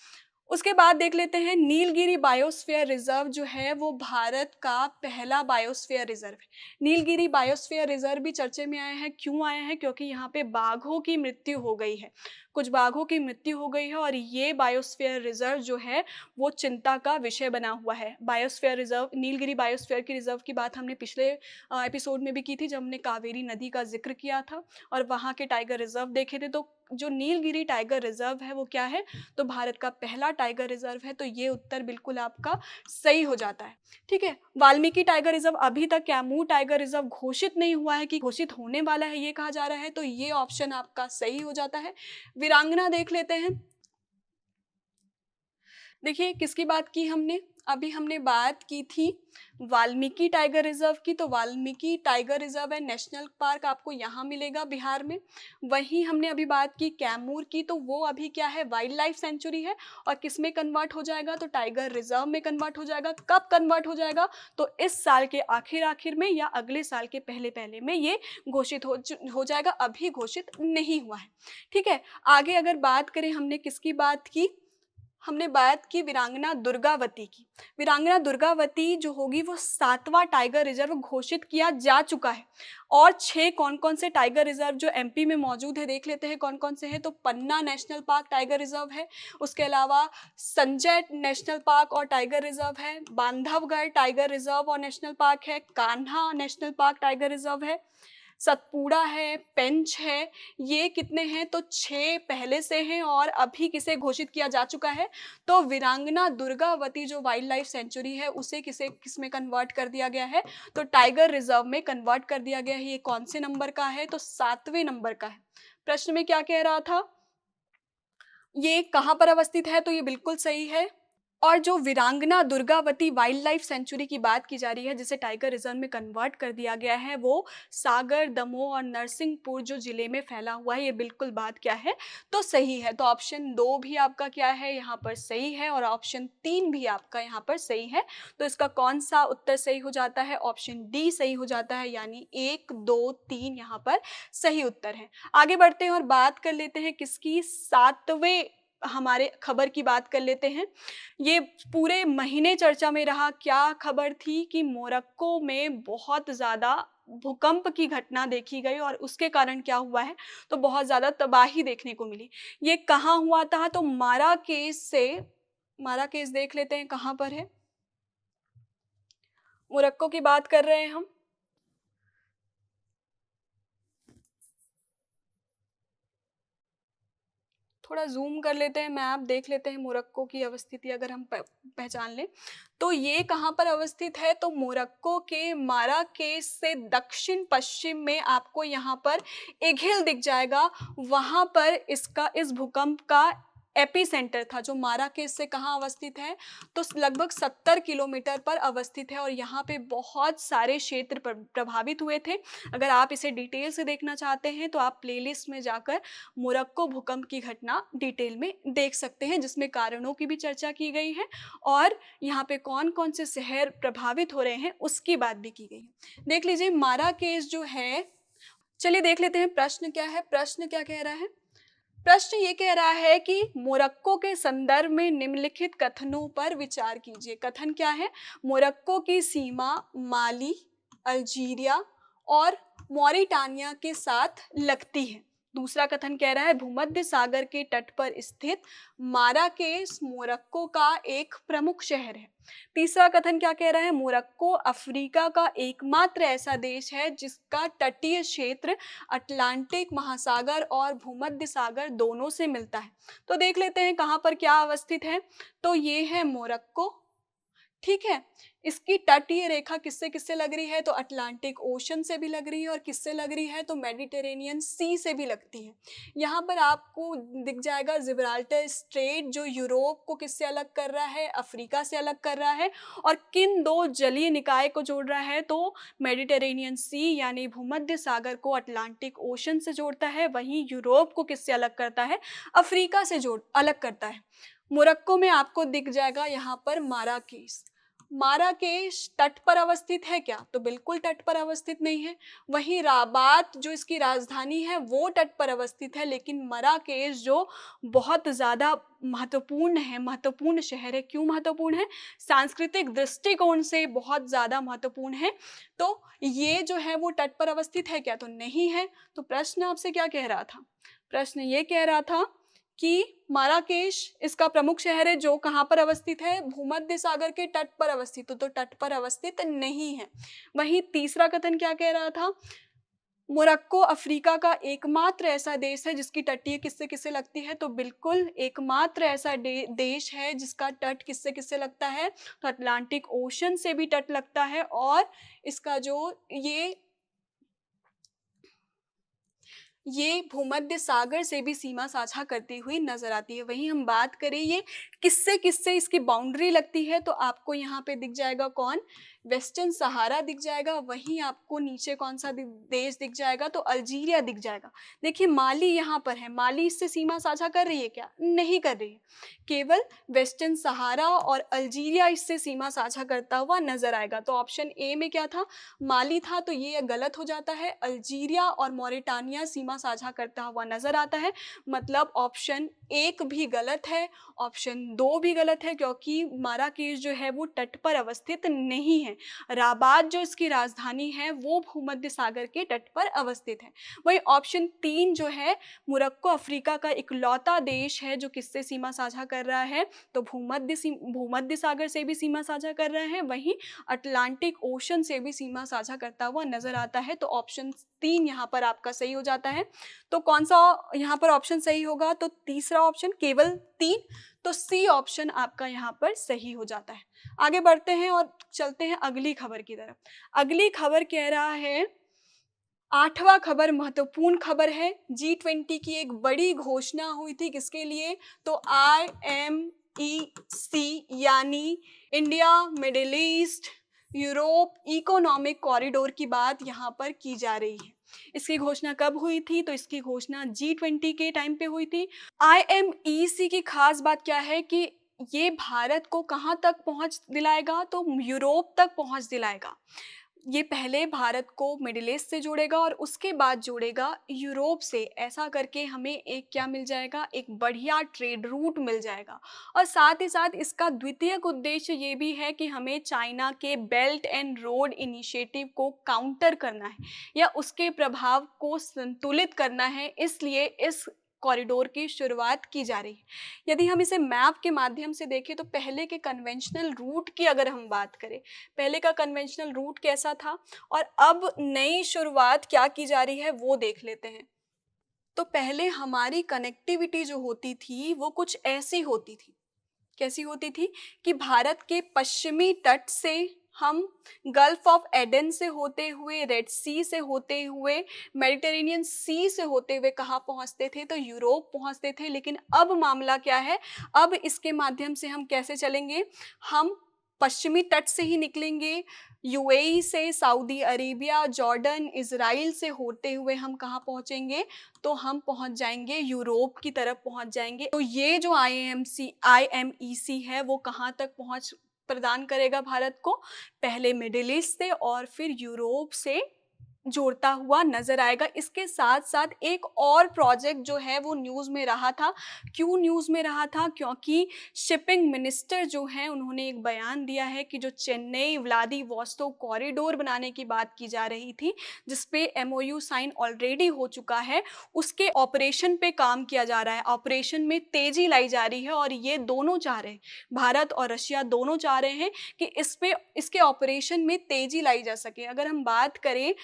उसके बाद देख लेते हैं नीलगिरी बायोस्फीयर रिजर्व जो है वो भारत का पहला बायोस्फीयर रिजर्व है। नीलगिरी बायोस्फीयर रिजर्व भी चर्चे में आया है। क्यों आया है, क्योंकि यहाँ पे बाघों की मृत्यु हो गई है, कुछ बाघों की मृत्यु हो गई है, और ये बायोस्फीयर रिजर्व जो है वो चिंता का विषय बना हुआ है। बायोस्फीयर रिजर्व, नीलगिरी बायोस्फीयर की रिजर्व की बात हमने पिछले एपिसोड में भी की थी, जब हमने कावेरी नदी का जिक्र किया था और वहाँ के टाइगर रिजर्व देखे थे। तो जो नीलगिरी टाइगर रिजर्व है वो क्या है, तो भारत का पहला टाइगर रिजर्व है। तो ये उत्तर बिल्कुल आपका सही हो जाता है। ठीक है, वाल्मीकि टाइगर रिजर्व अभी तक कैमूर टाइगर रिजर्व घोषित नहीं हुआ है कि घोषित होने वाला है, ये कहा जा रहा है, तो ये ऑप्शन आपका सही हो जाता है। वीरांगना देख लेते हैं। देखिए, किसकी बात की हमने, अभी हमने बात की थी वाल्मीकि टाइगर रिजर्व की। तो वाल्मीकि टाइगर रिजर्व है, नेशनल पार्क आपको यहाँ मिलेगा बिहार में। वहीं हमने अभी बात की कैमूर की, तो वो अभी क्या है, वाइल्ड लाइफ सेंचुरी है, और किस में कन्वर्ट हो जाएगा, तो टाइगर रिजर्व में कन्वर्ट हो जाएगा। कब कन्वर्ट हो जाएगा, तो इस साल के आखिर में या अगले साल के पहले में ये घोषित हो जाएगा, अभी घोषित नहीं हुआ है। ठीक है, आगे अगर बात करें, हमने किसकी बात की, हमने बात की वीरांगना दुर्गावती की। वीरांगना दुर्गावती जो होगी वो 7वां टाइगर रिजर्व घोषित किया जा चुका है। और 6 कौन कौन से टाइगर रिजर्व जो एमपी में मौजूद है देख लेते हैं कौन कौन से हैं। तो पन्ना नेशनल पार्क टाइगर रिजर्व है, उसके अलावा संजय नेशनल पार्क और टाइगर रिजर्व है, बांधवगढ़ टाइगर रिजर्व और नेशनल पार्क है, Kanha national park tiger reserve है, सतपुड़ा है, पेंच है। ये कितने हैं, तो 6 पहले से हैं और अभी किसे घोषित किया जा चुका है, तो वीरांगना दुर्गावती जो वाइल्ड लाइफ सेंचुरी है उसे किस में कन्वर्ट कर दिया गया है, तो टाइगर रिजर्व में कन्वर्ट कर दिया गया है। ये कौन से नंबर का है, तो 7वें नंबर का है। प्रश्न में क्या कह रहा था, ये कहाँ पर अवस्थित है, तो ये बिल्कुल सही है। और जो वीरांगना दुर्गावती वाइल्ड लाइफ सेंचुरी की बात की जा रही है, जिसे टाइगर रिजर्व में कन्वर्ट कर दिया गया है, वो सागर, दमोह और नरसिंहपुर जो जिले में फैला हुआ है। ये बिल्कुल बात क्या है, तो सही है। तो ऑप्शन 2 भी आपका क्या है, यहाँ पर सही है, और ऑप्शन 3 भी आपका यहाँ पर सही है। तो इसका कौन सा उत्तर सही हो जाता है, ऑप्शन डी सही हो जाता है, यानी 1, 2, 3 यहाँ पर सही उत्तर है। आगे बढ़ते हैं और बात कर लेते हैं किसकी, 7वें हमारे खबर की बात कर लेते हैं। ये पूरे महीने चर्चा में रहा। क्या खबर थी कि मोरक्को में बहुत ज़्यादा भूकंप की घटना देखी गई, और उसके कारण क्या हुआ है, तो बहुत ज़्यादा तबाही देखने को मिली। ये कहाँ हुआ था, तो माराकेस देख लेते हैं कहाँ पर है। मोरक्को की बात कर रहे हैं हम। थोड़ा जूम कर लेते हैं मैप, देख लेते हैं मोरक्को की अवस्थिति अगर हम पहचान लें तो ये कहाँ पर अवस्थित है। तो मोरक्को के माराकेश से दक्षिण पश्चिम में आपको यहाँ पर एक हिल दिख जाएगा, वहाँ पर इसका इस भूकंप का एपी सेंटर था, जो माराकेश से कहाँ अवस्थित है, तो लगभग 70 किलोमीटर पर अवस्थित है और यहाँ पे बहुत सारे क्षेत्र प्रभावित हुए थे। अगर आप इसे डिटेल से देखना चाहते हैं तो आप प्लेलिस्ट में जाकर मोरक्को भूकंप की घटना डिटेल में देख सकते हैं, जिसमें कारणों की भी चर्चा की गई है और यहाँ पे कौन कौन से शहर प्रभावित हो रहे हैं उसकी बात भी की गई है। देख लीजिए माराकेश जो है, चलिए देख लेते हैं प्रश्न क्या है। प्रश्न क्या कह रहा है? प्रश्न ये कह रहा है कि मोरक्को के संदर्भ में निम्नलिखित कथनों पर विचार कीजिए। कथन क्या है? मोरक्को की सीमा माली, अल्जीरिया और मॉरिटानिया के साथ लगती है। दूसरा कथन कह रहा है भूमध्य सागर के तट पर स्थित माराकेश मोरक्को का एक प्रमुख शहर है। तीसरा कथन क्या कह रहा है? मोरक्को अफ्रीका का एकमात्र ऐसा देश है जिसका तटीय क्षेत्र अटलांटिक महासागर और भूमध्य सागर दोनों से मिलता है। तो देख लेते हैं कहाँ पर क्या अवस्थित है। तो ये है मोरक्को, ठीक है। इसकी तटीय रेखा किससे किससे लग रही है? तो अटलांटिक ओशन से भी लग रही है और किससे लग रही है? तो मेडिटेरेनियन सी से भी लगती है। यहाँ पर आपको दिख जाएगा जिब्राल्टर स्ट्रेट, जो यूरोप को किससे अलग कर रहा है? अफ्रीका से अलग कर रहा है। और किन दो जलीय निकाय को जोड़ रहा है? तो मेडिटेरेनियन सी यानी भूमध्य सागर को अटलांटिक ओशन से जोड़ता है, वहीं यूरोप को किससे अलग करता है? अफ्रीका से अलग करता है। मोरक्को में आपको दिख जाएगा यहाँ पर माराकेश। माराकेश तट पर अवस्थित है क्या? तो बिल्कुल तट पर अवस्थित नहीं है। वहीं राबात जो इसकी राजधानी है वो तट पर अवस्थित है, लेकिन मराकेश जो बहुत ज़्यादा महत्वपूर्ण है, महत्वपूर्ण शहर है। क्यों महत्वपूर्ण है? सांस्कृतिक दृष्टिकोण से बहुत ज़्यादा महत्वपूर्ण है। तो ये जो है वो तट पर अवस्थित है क्या? तो नहीं है। तो प्रश्न आपसे क्या कह रहा था? प्रश्न ये कह रहा था कि माराकेश इसका प्रमुख शहर है जो कहाँ पर अवस्थित है? भूमध्य सागर के तट पर अवस्थित। तो तट पर अवस्थित नहीं है। वहीं तीसरा कथन क्या कह रहा था? मोरक्को अफ्रीका का एकमात्र ऐसा देश है जिसकी तटीय किससे किससे लगती है। तो बिल्कुल एकमात्र ऐसा देश है जिसका तट किससे किससे लगता है? तो अटलांटिक ओशन से भी तट लगता है और इसका जो ये भूमध्य सागर से भी सीमा साझा करती हुई नजर आती है। वहीं हम बात करें ये किससे किससे इसकी बाउंड्री लगती है, तो आपको यहाँ पे दिख जाएगा कौन? वेस्टर्न सहारा दिख जाएगा। वहीं आपको नीचे कौन सा देश दिख जाएगा? तो अल्जीरिया दिख जाएगा। देखिए माली यहाँ पर है, माली इससे सीमा साझा कर रही है क्या? नहीं कर रही है। केवल वेस्टर्न सहारा और अल्जीरिया इससे सीमा साझा करता हुआ नजर आएगा। तो ऑप्शन ए में क्या था? माली था, तो ये गलत हो जाता है। अल्जीरिया और मॉरिटानिया सीमा साझा करता हुआ नजर आता है, मतलब ऑप्शन एक भी गलत है, ऑप्शन दो भी गलत है, क्योंकि माराकेश जो है वो तट पर अवस्थित नहीं है। राबात जो इसकी राजधानी है वो भूमध्य सागर के तट पर अवस्थित है। वही ऑप्शन तीन जो है, मोरक्को अफ्रीका का इकलौता देश है जो किससे सीमा साझा कर रहा है? तो भूमध्य सागर से भी सीमा साझा कर रहा है, वहीं अटलांटिक ओशन से भी सीमा साझा करता हुआ नजर आता है। तो ऑप्शन तीन यहाँ पर आपका सही हो जाता है। तो कौन सा यहाँ पर ऑप्शन सही होगा? तो तीसरा ऑप्शन, केवल तीन। तो सी ऑप्शन आपका यहाँ पर सही हो जाता है। आगे बढ़ते हैं और चलते हैं अगली खबर की तरफ। अगली खबर कह रहा है, आठवां खबर महत्वपूर्ण खबर है। G20 की एक बड़ी घोषणा हुई थी, किसके लिए? तो IMEC यानी India middle east Europe economic corridor की बात यहाँ पर की जा रही है। इसकी घोषणा कब हुई थी? तो इसकी घोषणा G20 के टाइम पे हुई थी। IMEC की खास बात क्या है कि ये भारत को कहाँ तक पहुँच दिलाएगा? तो यूरोप तक पहुँच दिलाएगा। ये पहले भारत को मिडिल ईस्ट से जोड़ेगा और उसके बाद जोड़ेगा यूरोप से। ऐसा करके हमें एक क्या मिल जाएगा? एक बढ़िया ट्रेड रूट मिल जाएगा। और साथ ही साथ इसका द्वितीयक उद्देश्य ये भी है कि हमें चाइना के बेल्ट एंड रोड इनिशिएटिव को काउंटर करना है या उसके प्रभाव को संतुलित करना है, इसलिए इस कॉरिडोर की शुरुआत की जा रही है। यदि हम इसे मैप के माध्यम से देखें तो पहले के कन्वेंशनल रूट की अगर हम बात करें, पहले का कन्वेंशनल रूट कैसा था और अब नई शुरुआत क्या की जा रही है वो देख लेते हैं। तो पहले हमारी कनेक्टिविटी जो होती थी वो कुछ ऐसी होती थी। कैसी होती थी कि भारत के पश्चिमी तट से हम गल्फ ऑफ एडन से होते हुए, रेड सी से होते हुए, मेडिटेरेनियन सी से होते हुए कहाँ पहुँचते थे? तो यूरोप पहुँचते थे। लेकिन अब मामला क्या है? अब इसके माध्यम से हम कैसे चलेंगे? हम पश्चिमी तट से ही निकलेंगे, यूएई से, सऊदी अरेबिया, जॉर्डन, इज़राइल से होते हुए हम कहाँ पहुँचेंगे? तो हम पहुँच जाएंगे यूरोप की तरफ पहुँच जाएंगे। तो ये जो आईएमईसी है वो कहाँ तक पहुँच प्रदान करेगा भारत को? पहले मिडिल ईस्ट से और फिर यूरोप से जोड़ता हुआ नजर आएगा। इसके साथ साथ एक और प्रोजेक्ट जो है वो न्यूज़ में रहा था। क्यों न्यूज़ में रहा था? क्योंकि शिपिंग मिनिस्टर जो हैं उन्होंने एक बयान दिया है कि जो चेन्नई व्लादिवोस्तोक कॉरिडोर बनाने की बात की जा रही थी, जिस पे एमओयू साइन ऑलरेडी हो चुका है, उसके ऑपरेशन पे काम किया जा रहा है। ऑपरेशन में तेजी लाई जा रही है और ये दोनों चाह रहे हैं, भारत और रशिया दोनों चाह रहे हैं कि इसके ऑपरेशन में तेजी लाई जा सके। अगर हम बात करें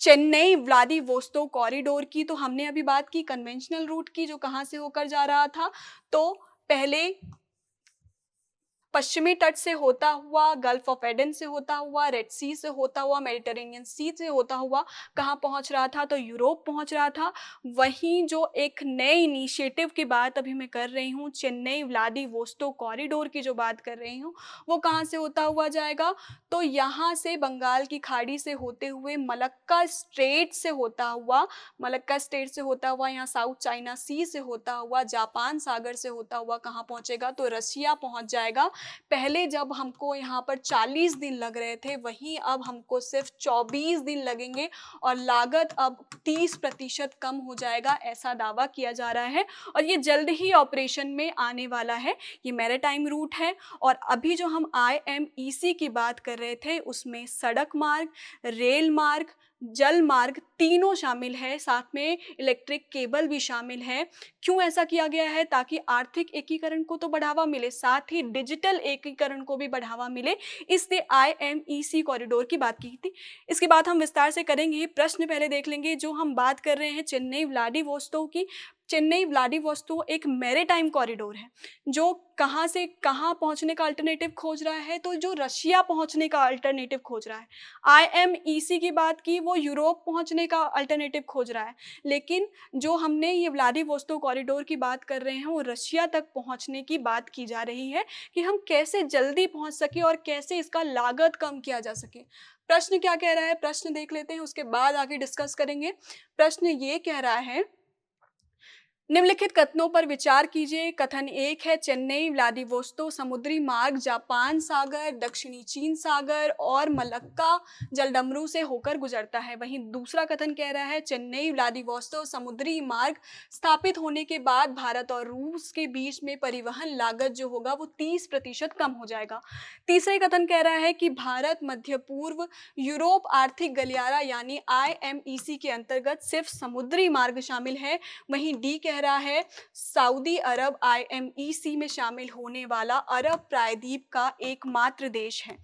चेन्नई व्लादिवोस्तोक कॉरिडोर की, तो हमने अभी बात की कन्वेंशनल रूट की जो कहाँ से होकर जा रहा था। तो पहले पश्चिमी तट से होता हुआ, गल्फ ऑफ एडन से होता हुआ, रेड सी से होता हुआ, मेडिटेरेनियन सी से होता हुआ कहाँ पहुँच रहा था? तो यूरोप पहुँच रहा था। वहीं जो एक नए इनिशिएटिव की बात अभी मैं कर रही हूँ, चेन्नई व्लादिवोस्तोक कॉरिडोर की जो बात कर रही हूँ, वो कहाँ से होता हुआ जाएगा? तो यहाँ से बंगाल की खाड़ी से होते हुए, मलक्का स्ट्रेट से होता हुआ, यहाँ साउथ चाइना सी से होता हुआ, जापान सागर से होता हुआ कहाँ पहुँचेगा? तो रसिया पहुँच जाएगा। पहले जब हमको यहाँ पर 40 दिन लग रहे थे, वहीं अब हमको सिर्फ 24 दिन लगेंगे और लागत अब 30% कम हो जाएगा, ऐसा दावा किया जा रहा है। और ये जल्द ही ऑपरेशन में आने वाला है। ये मैरीटाइम रूट है। और अभी जो हम आईएमईसी की बात कर रहे थे उसमें सड़क मार्ग, रेल मार्ग, जल मार्ग तीनों शामिल है, साथ में इलेक्ट्रिक केबल भी शामिल है। क्यों ऐसा किया गया है? ताकि आर्थिक एकीकरण को तो बढ़ावा मिले, साथ ही डिजिटल एकीकरण को भी बढ़ावा मिले। इसलिए आईएमईसी कॉरिडोर की बात की थी। इसकी बात हम विस्तार से करेंगे। प्रश्न पहले देख लेंगे। जो हम बात कर रहे हैं चेन्नई व्लादिवोस्तोक की, चेन्नई व्लादिवोस्तोक एक मैरीटाइम कॉरिडोर है जो कहाँ से कहाँ पहुँचने का अल्टरनेटिव खोज रहा है? तो जो रशिया पहुँचने का अल्टरनेटिव खोज रहा है। आईएमईसी की बात की, वो यूरोप पहुँचने का अल्टरनेटिव खोज रहा है। लेकिन जो हमने ये व्लादिवोस्तोक कॉरिडोर की बात कर रहे हैं वो रशिया तक पहुँचने की बात की जा रही है कि हम कैसे जल्दी पहुँच सके और कैसे इसका लागत कम किया जा सके। प्रश्न क्या कह रहा है? प्रश्न देख लेते हैं, उसके बाद आगे डिस्कस करेंगे। प्रश्न ये कह रहा है, निम्नलिखित कथनों पर विचार कीजिए। कथन 1 है चेन्नई व्लादिवोस्तोक समुद्री मार्ग जापान सागर, दक्षिणी चीन सागर और मलक्का जलडमरू से होकर गुजरता है। वहीं दूसरा कथन कह रहा है चेन्नई व्लादिवोस्तोक समुद्री मार्ग स्थापित होने के बाद भारत और रूस के बीच में परिवहन लागत जो होगा वो 30% कम हो जाएगा। तीसरे कथन कह रहा है कि भारत, मध्य पूर्व, यूरोप आर्थिक गलियारा यानी आईएमईसी के अंतर्गत सिर्फ समुद्री मार्ग शामिल है। वहीं डी कह रहा है सऊदी अरब आईएमईसी में शामिल होने वाला अरब प्रायद्वीप का एकमात्र देश है।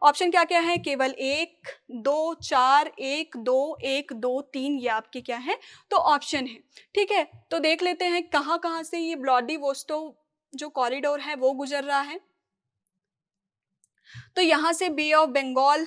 ऑप्शन क्या क्या है? केवल 1, 2, 4, 1, 2, 1, 2, 3, ये आपके क्या है? तो ऑप्शन है। ठीक है, तो देख लेते हैं कहाँ कहाँ से ये व्लादिवोस्तोक जो कॉरिडोर है वो गुजर रहा है। तो यहाँ से बे ऑफ बंगाल,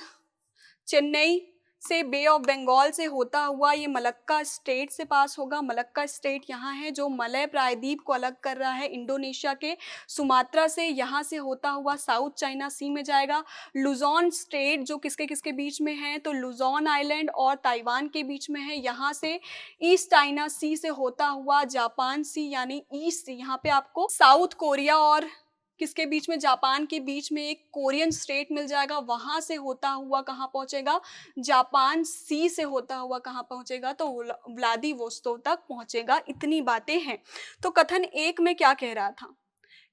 चेन्नई से बे ऑफ बंगाल से होता हुआ ये मलक्का स्टेट से पास होगा। मलक्का स्टेट यहाँ है जो मलय प्रायद्वीप को अलग कर रहा है इंडोनेशिया के। सुमात्रा से यहाँ से होता हुआ साउथ चाइना सी में जाएगा। लुजोन स्टेट जो किसके किसके बीच में है? तो लुजोन आइलैंड और ताइवान के बीच में है। यहाँ से ईस्ट चाइना सी से होता हुआ जापान सी यानी ईस्ट, यहाँ पे आपको साउथ कोरिया और किसके बीच में? जापान के बीच में एक कोरियन स्टेट मिल जाएगा। वहां से होता हुआ कहाँ पहुंचेगा? जापान सी से होता हुआ कहाँ पहुंचेगा? तो व्लादिवोस्तोक तक पहुंचेगा। इतनी बातें हैं। तो कथन 1 में क्या कह रहा था?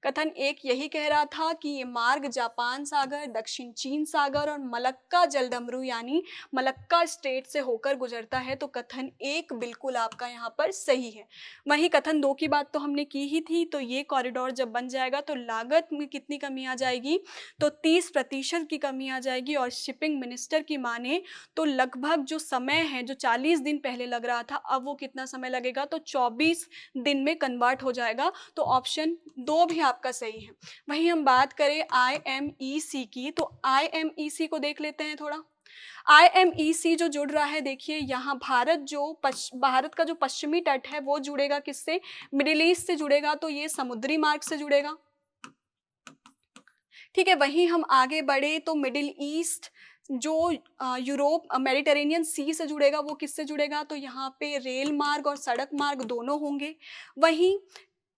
कथन एक यही कह रहा था कि ये मार्ग जापान सागर, दक्षिण चीन सागर और मलक्का जलडमरू यानी मलक्का स्टेट से होकर गुजरता है। तो कथन एक बिल्कुल आपका यहाँ पर सही है। वहीं कथन दो की बात तो हमने की ही थी। तो ये कॉरिडोर जब बन जाएगा तो लागत में कितनी कमी आ जाएगी, तो 30% की कमी आ जाएगी। और शिपिंग मिनिस्टर की माने तो लगभग जो समय है, जो 40 दिन पहले लग रहा था, अब वो कितना समय लगेगा, तो 24 दिन में कन्वर्ट हो जाएगा। तो ऑप्शन दो भी आपका सही है। वहीं हम बात करें IMEC की, तो IMEC को देख लेते हैं थोड़ा। IMEC जो जुड़ रहा है, देखिए यहाँ भारत का जो पश्चिमी तट है वो जुड़ेगा किससे, मिडिल ईस्ट से जुड़ेगा। तो ये समुद्री मार्ग से जुड़ेगा, ठीक है। वहीं हम आगे बढ़े तो मिडिल ईस्ट जो यूरोप मेडिटेरेनियन सी से जुड़ेगा, वो किससे जुड़ेगा, तो यहाँ पे रेल मार्ग और सड़क मार्ग दोनों होंगे। वहीं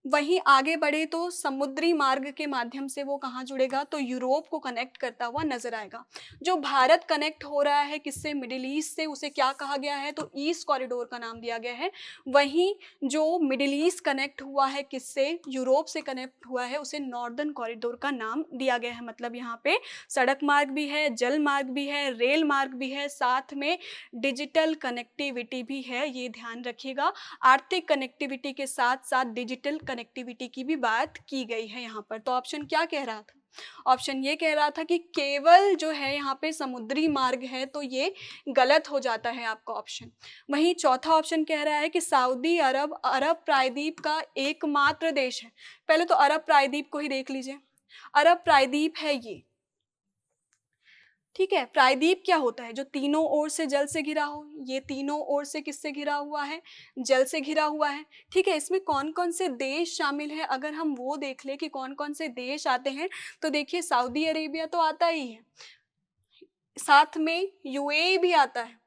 वहीं आगे बढ़े तो समुद्री मार्ग के माध्यम से वो कहाँ जुड़ेगा, तो यूरोप को कनेक्ट करता हुआ नजर आएगा। जो भारत कनेक्ट हो रहा है किससे, मिडिल ईस्ट से, उसे क्या कहा गया है, तो ईस्ट कॉरिडोर का नाम दिया गया है। वहीं जो मिडिल ईस्ट कनेक्ट हुआ है किससे, यूरोप से कनेक्ट हुआ है, उसे नॉर्दर्न कॉरिडोर का नाम दिया गया है। मतलब यहाँ पे सड़क मार्ग भी है, जल मार्ग भी है, रेल मार्ग भी है, साथ में डिजिटल कनेक्टिविटी भी है, ये ध्यान रखिएगा। आर्थिक कनेक्टिविटी के साथ साथ डिजिटल कनेक्टिविटी की भी बात की गई है यहाँ पर। तो ऑप्शन क्या कह रहा था, ऑप्शन ये कह रहा था कि केवल जो है यहाँ पे समुद्री मार्ग है, तो ये गलत हो जाता है आपका ऑप्शन। वहीं चौथा ऑप्शन कह रहा है कि सऊदी अरब अरब प्रायद्वीप का एकमात्र देश है। पहले तो अरब प्रायद्वीप को ही देख लीजिए। अरब प्रायद्वीप है ये, ठीक है। प्रायद्वीप क्या होता है, जो तीनों ओर से जल से घिरा हो। ये तीनों ओर से किससे घिरा हुआ है, जल से घिरा हुआ है, ठीक है। इसमें कौन कौन से देश शामिल है, अगर हम वो देख ले कि कौन कौन से देश आते हैं, तो देखिए सऊदी अरेबिया तो आता ही है, साथ में UAE भी आता है।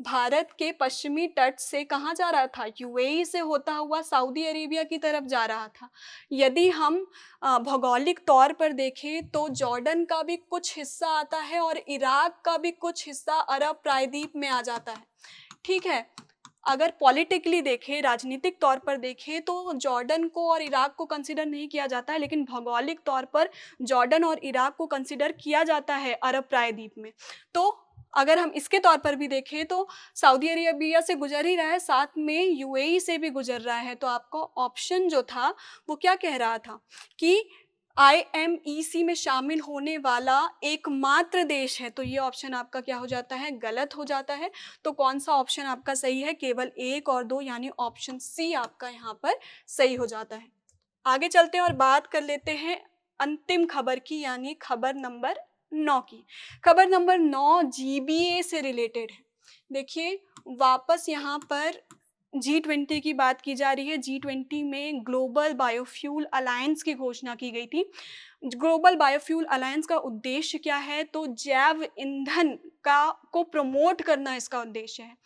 भारत के पश्चिमी तट से कहाँ जा रहा था, UAE से होता हुआ सऊदी अरेबिया की तरफ जा रहा था। यदि हम भौगोलिक तौर पर देखें तो जॉर्डन का भी कुछ हिस्सा आता है और इराक का भी कुछ हिस्सा अरब प्रायद्वीप में आ जाता है, ठीक है। अगर पॉलिटिकली देखें, राजनीतिक तौर पर देखें, तो जॉर्डन को और इराक को कंसिडर नहीं किया जाता है, लेकिन भौगोलिक तौर पर जॉर्डन और इराक को कंसिडर किया जाता है अरब प्रायद्वीप में। तो अगर हम इसके तौर पर भी देखें तो सऊदी अरेबिया से गुजर ही रहा है, साथ में UAE से भी गुजर रहा है। तो आपका ऑप्शन जो था वो क्या कह रहा था कि IMEC में शामिल होने वाला एकमात्र देश है। तो ये ऑप्शन आपका क्या हो जाता है, गलत हो जाता है। तो कौन सा ऑप्शन आपका सही है, केवल 1 और 2 यानी ऑप्शन C आपका यहाँ पर सही हो जाता है। आगे चलते हैं और बात कर लेते हैं अंतिम खबर की, यानी खबर नंबर 9 की। खबर नंबर 9 GBA से रिलेटेड है। देखिए वापस यहाँ पर G20 की बात की जा रही है। G20 में ग्लोबल बायोफ्यूल अलायंस की घोषणा की गई थी। ग्लोबल बायोफ्यूल अलायंस का उद्देश्य क्या है, तो जैव ईंधन का को प्रमोट करना इसका उद्देश्य है।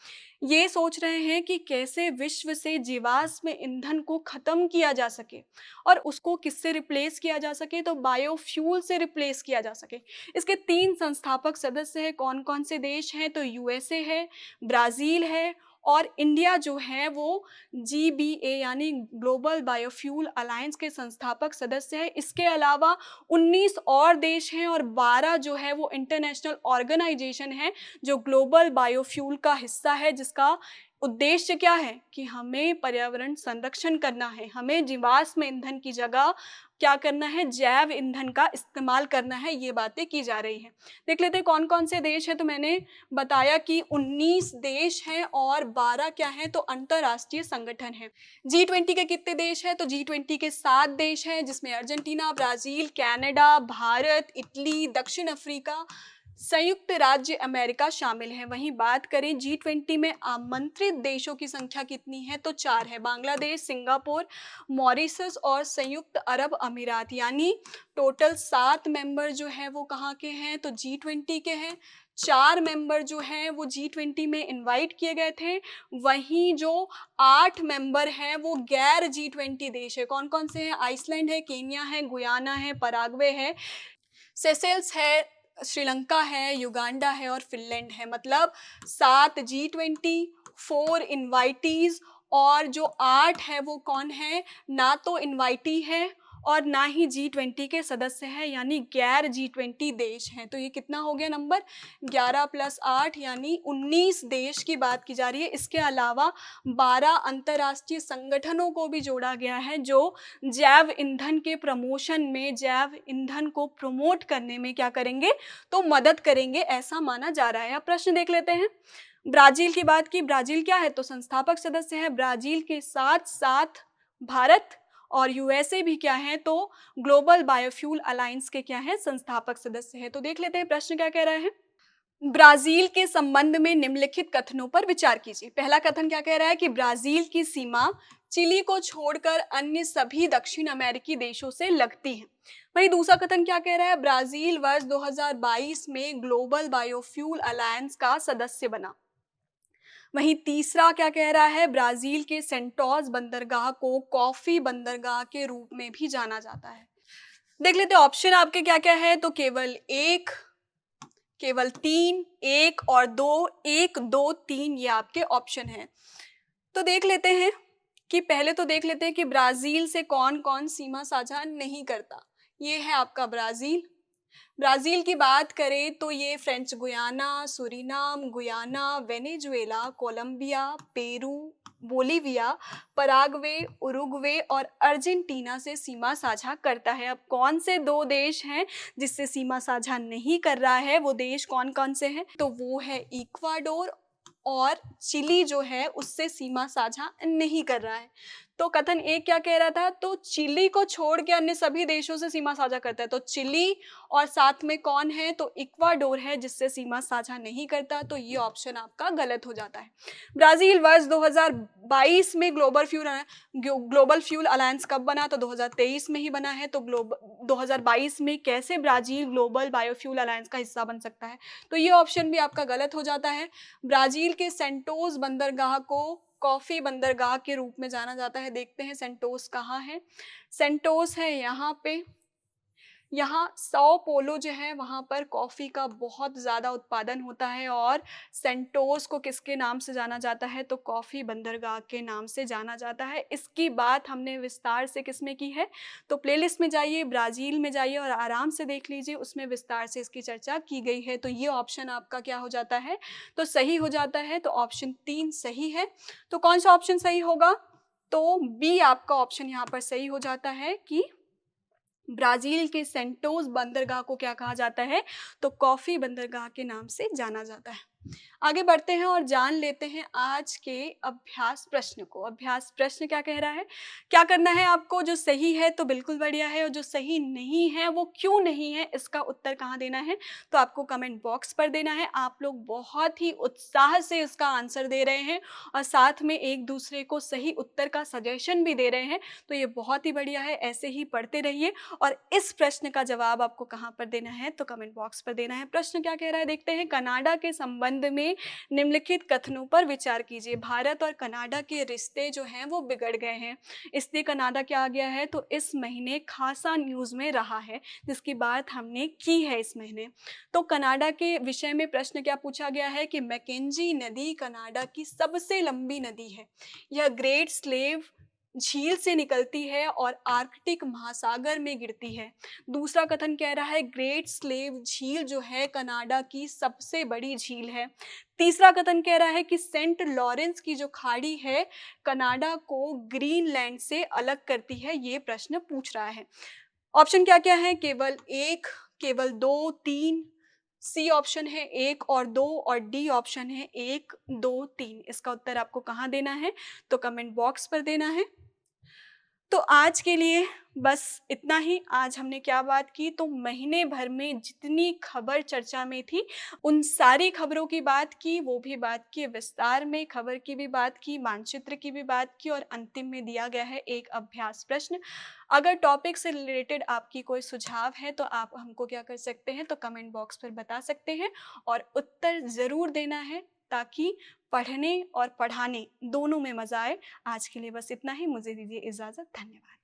ये सोच रहे हैं कि कैसे विश्व से जीवाश्म ईंधन को खत्म किया जा सके और उसको किससे रिप्लेस किया जा सके, तो बायोफ्यूल से रिप्लेस किया जा सके। इसके 3 संस्थापक सदस्य हैं। कौन कौन से देश हैं, तो USA है, ब्राज़ील है और इंडिया जो है वो GBA यानी ग्लोबल बायोफ्यूल अलायंस के संस्थापक सदस्य है। इसके अलावा 19 और देश हैं और 12 जो है वो इंटरनेशनल ऑर्गेनाइजेशन है जो ग्लोबल बायोफ्यूल का हिस्सा है, जिसका उद्देश्य क्या है कि हमें पर्यावरण संरक्षण करना है, हमें जीवाश्म ईंधन की जगह क्या करना है, जैव ईंधन का इस्तेमाल करना है। ये बातें की जा रही हैं। देख लेते हैं कौन कौन से देश हैं। तो मैंने बताया कि 19 देश हैं और 12 क्या हैं, तो अंतर्राष्ट्रीय संगठन है। G20 के कितने देश हैं, तो G20 के 7 देश हैं, जिसमें Argentina, Brazil, Canada, Bharat, Italy, दक्षिण अफ्रीका, संयुक्त राज्य अमेरिका शामिल है। वहीं बात करें G20 में आमंत्रित देशों की संख्या कितनी है, तो 4 है। बांग्लादेश, सिंगापुर, मॉरिशस और संयुक्त अरब अमीरात, यानी टोटल 7 मेंबर जो है वो कहाँ के हैं, तो G20 के हैं। 4 मेंबर जो हैं वो G20 में इनवाइट किए गए थे। वहीं जो 8 मेंबर हैं वो गैर G20 देश है। कौन कौन से हैं, आइसलैंड है, केन्या है, गुयाना है, पराग्वे है, सेशेल्स है, श्रीलंका है, युगांडा है और फिनलैंड है। मतलब 7 G20, 4 इनवाइटीज और जो 8 है वो कौन है, ना तो इनवाइटी है और ना ही G20 के सदस्य हैं, यानी गैर G20 देश हैं। तो ये कितना हो गया नंबर, 11 + 8 यानी 19 देश की बात की जा रही है। इसके अलावा 12 अंतर्राष्ट्रीय संगठनों को भी जोड़ा गया है जो जैव ईंधन के प्रमोशन में, जैव ईंधन को प्रमोट करने में क्या करेंगे, तो मदद करेंगे, ऐसा माना जा रहा है। अब प्रश्न देख लेते हैं। ब्राजील की बात की, ब्राजील क्या है, तो संस्थापक सदस्य है। ब्राजील के साथ साथ भारत और यूएसए भी क्या है, तो ग्लोबल बायोफ्यूल अलायंस के क्या है, संस्थापक सदस्य है। तो देख लेते हैं प्रश्न क्या कह रहा है। ब्राजील के संबंध में निम्नलिखित कथनों पर विचार कीजिए। पहला कथन क्या कह रहा है कि ब्राजील की सीमा चिली को छोड़कर अन्य सभी दक्षिण अमेरिकी देशों से लगती है। वहीं दूसरा कथन क्या कह रहा है, ब्राजील वर्ष 2022 में ग्लोबल बायोफ्यूल अलायंस का सदस्य बना। वहीं तीसरा क्या कह रहा है, ब्राजील के सेंटोस बंदरगाह को कॉफी बंदरगाह के रूप में भी जाना जाता है। देख लेते हैं ऑप्शन आपके क्या क्या है, तो केवल 1, केवल 3, 1 और 2, 1, 2, 3 ये आपके ऑप्शन हैं। तो देख लेते हैं कि पहले तो देख लेते हैं कि ब्राजील से कौन कौन सीमा साझा नहीं करता। ये है आपका ब्राजील। ब्राजील की बात करें तो ये French Guiana, Suriname, Guyana, Venezuela, Colombia, Peru, Bolivia, Paraguay, Uruguay और अर्जेंटीना से सीमा साझा करता है। अब कौन से 2 देश हैं जिससे सीमा साझा नहीं कर रहा है, वो देश कौन कौन से हैं, तो वो है इक्वाडोर और चिली जो है उससे सीमा साझा नहीं कर रहा है। तो कथन एक क्या कह रहा था, तो चिली को छोड़ के अन्य सभी देशों से सीमा साझा करता है। तो चिली और साथ में कौन है, तो इक्वाडोर है जिससे सीमा साझा नहीं करता। तो ये ऑप्शन आपका गलत हो जाता है। ब्राजील वर्ष 2022 में ग्लोबल फ्यूल अलायंस कब बना, तो 2023 में ही बना है। तो 2022 में कैसे ब्राजील ग्लोबल बायोफ्यूल अलायंस का हिस्सा बन सकता है, तो ये ऑप्शन भी आपका गलत हो जाता है। ब्राजील के सेंटोस बंदरगाह को कॉफी बंदरगाह के रूप में जाना जाता है। देखते हैं सेंटोस कहाँ है। सेंटोस है यहाँ पे, यहाँ साओ पोलो जो है वहाँ पर कॉफ़ी का बहुत ज़्यादा उत्पादन होता है और सेंटोस को किसके नाम से जाना जाता है, तो कॉफ़ी बंदरगाह के नाम से जाना जाता है। इसकी बात हमने विस्तार से किस में की है, तो प्लेलिस्ट में जाइए, ब्राज़ील में जाइए और आराम से देख लीजिए, उसमें विस्तार से इसकी चर्चा की गई है। तो ये ऑप्शन आपका क्या हो जाता है, तो सही हो जाता है। तो ऑप्शन 3 सही है। तो कौन सा ऑप्शन सही होगा, तो बी आपका ऑप्शन यहाँ पर सही हो जाता है कि ब्राजील के सेंटोस बंदरगाह को क्या कहा जाता है, तो कॉफी बंदरगाह के नाम से जाना जाता है। आगे बढ़ते हैं और जान लेते हैं आज के अभ्यास प्रश्न को। अभ्यास प्रश्न क्या कह रहा है, क्या करना है आपको, जो सही है तो बिल्कुल बढ़िया है और जो सही नहीं है वो क्यों नहीं है, इसका उत्तर कहाँ देना है, तो आपको कमेंट बॉक्स पर देना है। आप लोग बहुत ही उत्साह से इसका आंसर दे रहे हैं और साथ में एक दूसरे को सही उत्तर का सजेशन भी दे रहे हैं, तो ये बहुत ही बढ़िया है। ऐसे ही पढ़ते रहिए। और इस प्रश्न का जवाब आपको कहाँ पर देना है, तो कमेंट बॉक्स पर देना है। प्रश्न क्या कह रहा है देखते हैं, कनाडा के संबंध में निम्नलिखित कथनों पर विचार कीजिए। भारत और कनाडा के रिश्ते जो हैं वो बिगड़ गए हैं, इसलिए कनाडा क्या आ गया है, तो इस महीने खासा न्यूज़ में रहा है, जिसकी बात हमने की है इस महीने। तो कनाडा के विषय में प्रश्न क्या पूछा गया है कि मैकेंजी नदी कनाडा की सबसे लंबी नदी है। यह ग्रेट स्लेव झील से निकलती है और आर्कटिक महासागर में गिरती है। दूसरा कथन कह रहा है ग्रेट स्लेव झील जो है कनाडा की सबसे बड़ी झील है। तीसरा कथन कह रहा है कि सेंट लॉरेंस की जो खाड़ी है कनाडा को ग्रीनलैंड से अलग करती है। ये प्रश्न पूछ रहा है। ऑप्शन क्या क्या है, केवल 1, केवल 2, 3, सी ऑप्शन है 1 और 2 और डी ऑप्शन है 1, 2, 3। इसका उत्तर आपको कहाँ देना है, तो कमेंट बॉक्स पर देना है। तो आज के लिए बस इतना ही। आज हमने क्या बात की, तो महीने भर में जितनी खबर चर्चा में थी उन सारी खबरों की बात की, वो भी बात की विस्तार में, खबर की भी बात की, मानचित्र की भी बात की और अंतिम में दिया गया है एक अभ्यास प्रश्न। अगर टॉपिक से रिलेटेड आपकी कोई सुझाव है तो आप हमको क्या कर सकते हैं, तो कमेंट बॉक्स पर बता सकते हैं और उत्तर ज़रूर देना है ताकि पढ़ने और पढ़ाने दोनों में मज़ा आए। आज के लिए बस इतना ही, मुझे दीजिए इजाज़त, धन्यवाद।